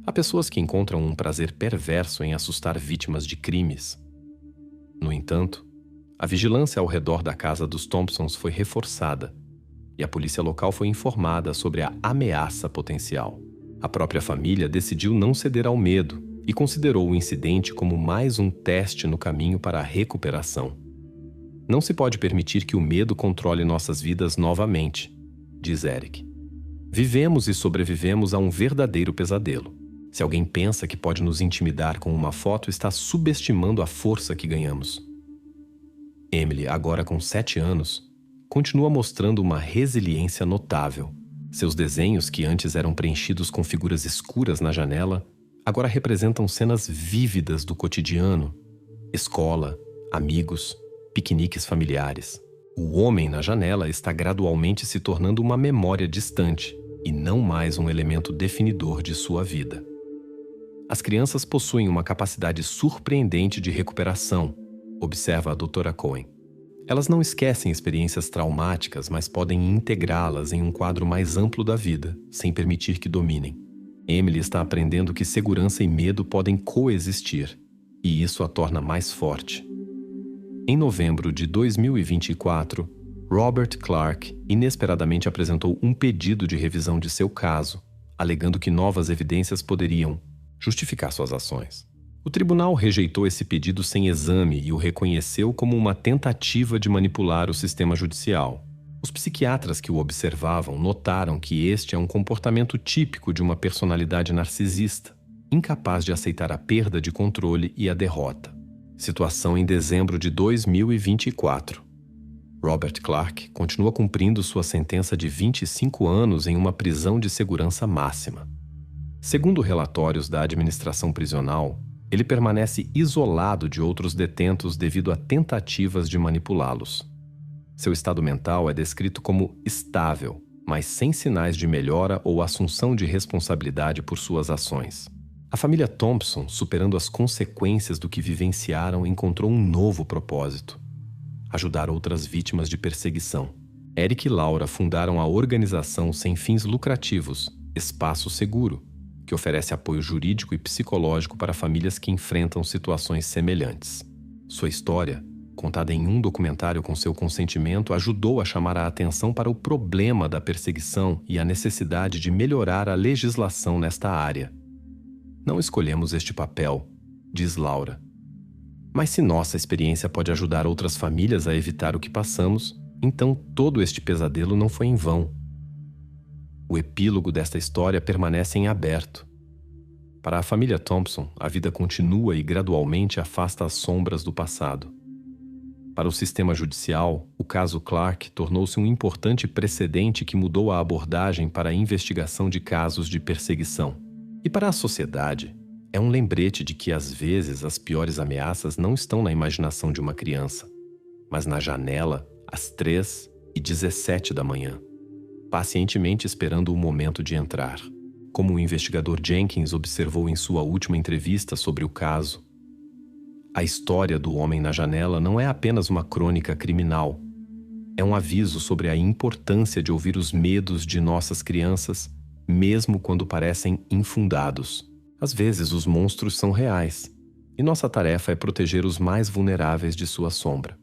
Há pessoas que encontram um prazer perverso em assustar vítimas de crimes. No entanto, a vigilância ao redor da casa dos Thompsons foi reforçada e a polícia local foi informada sobre a ameaça potencial. A própria família decidiu não ceder ao medo e considerou o incidente como mais um teste no caminho para a recuperação. Não se pode permitir que o medo controle nossas vidas novamente, diz Eric. Vivemos e sobrevivemos a um verdadeiro pesadelo. Se alguém pensa que pode nos intimidar com uma foto, está subestimando a força que ganhamos. Emily, agora com 7 anos, continua mostrando uma resiliência notável. Seus desenhos, que antes eram preenchidos com figuras escuras na janela, agora representam cenas vívidas do cotidiano: escola, amigos, piqueniques familiares. O homem na janela está gradualmente se tornando uma memória distante e não mais um elemento definidor de sua vida. As crianças possuem uma capacidade surpreendente de recuperação, observa a doutora Cohen. Elas não esquecem experiências traumáticas, mas podem integrá-las em um quadro mais amplo da vida, sem permitir que dominem. Emily está aprendendo que segurança e medo podem coexistir, e isso a torna mais forte. Em novembro de 2024, Robert Clark inesperadamente apresentou um pedido de revisão de seu caso, alegando que novas evidências poderiam justificar suas ações. O tribunal rejeitou esse pedido sem exame e o reconheceu como uma tentativa de manipular o sistema judicial. Os psiquiatras que o observavam notaram que este é um comportamento típico de uma personalidade narcisista, incapaz de aceitar a perda de controle e a derrota. Situação em dezembro de 2024. Robert Clark continua cumprindo sua sentença de 25 anos em uma prisão de segurança máxima. Segundo relatórios da administração prisional, ele permanece isolado de outros detentos devido a tentativas de manipulá-los. Seu estado mental é descrito como estável, mas sem sinais de melhora ou assunção de responsabilidade por suas ações. A família Thompson, superando as consequências do que vivenciaram, encontrou um novo propósito: ajudar outras vítimas de perseguição. Eric e Laura fundaram a organização sem fins lucrativos Espaço Seguro, que oferece apoio jurídico e psicológico para famílias que enfrentam situações semelhantes. Sua história, contada em um documentário com seu consentimento, ajudou a chamar a atenção para o problema da perseguição e a necessidade de melhorar a legislação nesta área. Não escolhemos este papel, diz Laura. Mas se nossa experiência pode ajudar outras famílias a evitar o que passamos, então todo este pesadelo não foi em vão. O epílogo desta história permanece em aberto. Para a família Thompson, a vida continua e gradualmente afasta as sombras do passado. Para o sistema judicial, o caso Clark tornou-se um importante precedente que mudou a abordagem para a investigação de casos de perseguição. E para a sociedade, é um lembrete de que às vezes as piores ameaças não estão na imaginação de uma criança, mas na janela às 3h17 da manhã. Pacientemente esperando o momento de entrar. Como o investigador Jenkins observou em sua última entrevista sobre o caso, a história do homem na janela não é apenas uma crônica criminal. É um aviso sobre a importância de ouvir os medos de nossas crianças, mesmo quando parecem infundados. Às vezes os monstros são reais, e nossa tarefa é proteger os mais vulneráveis de sua sombra.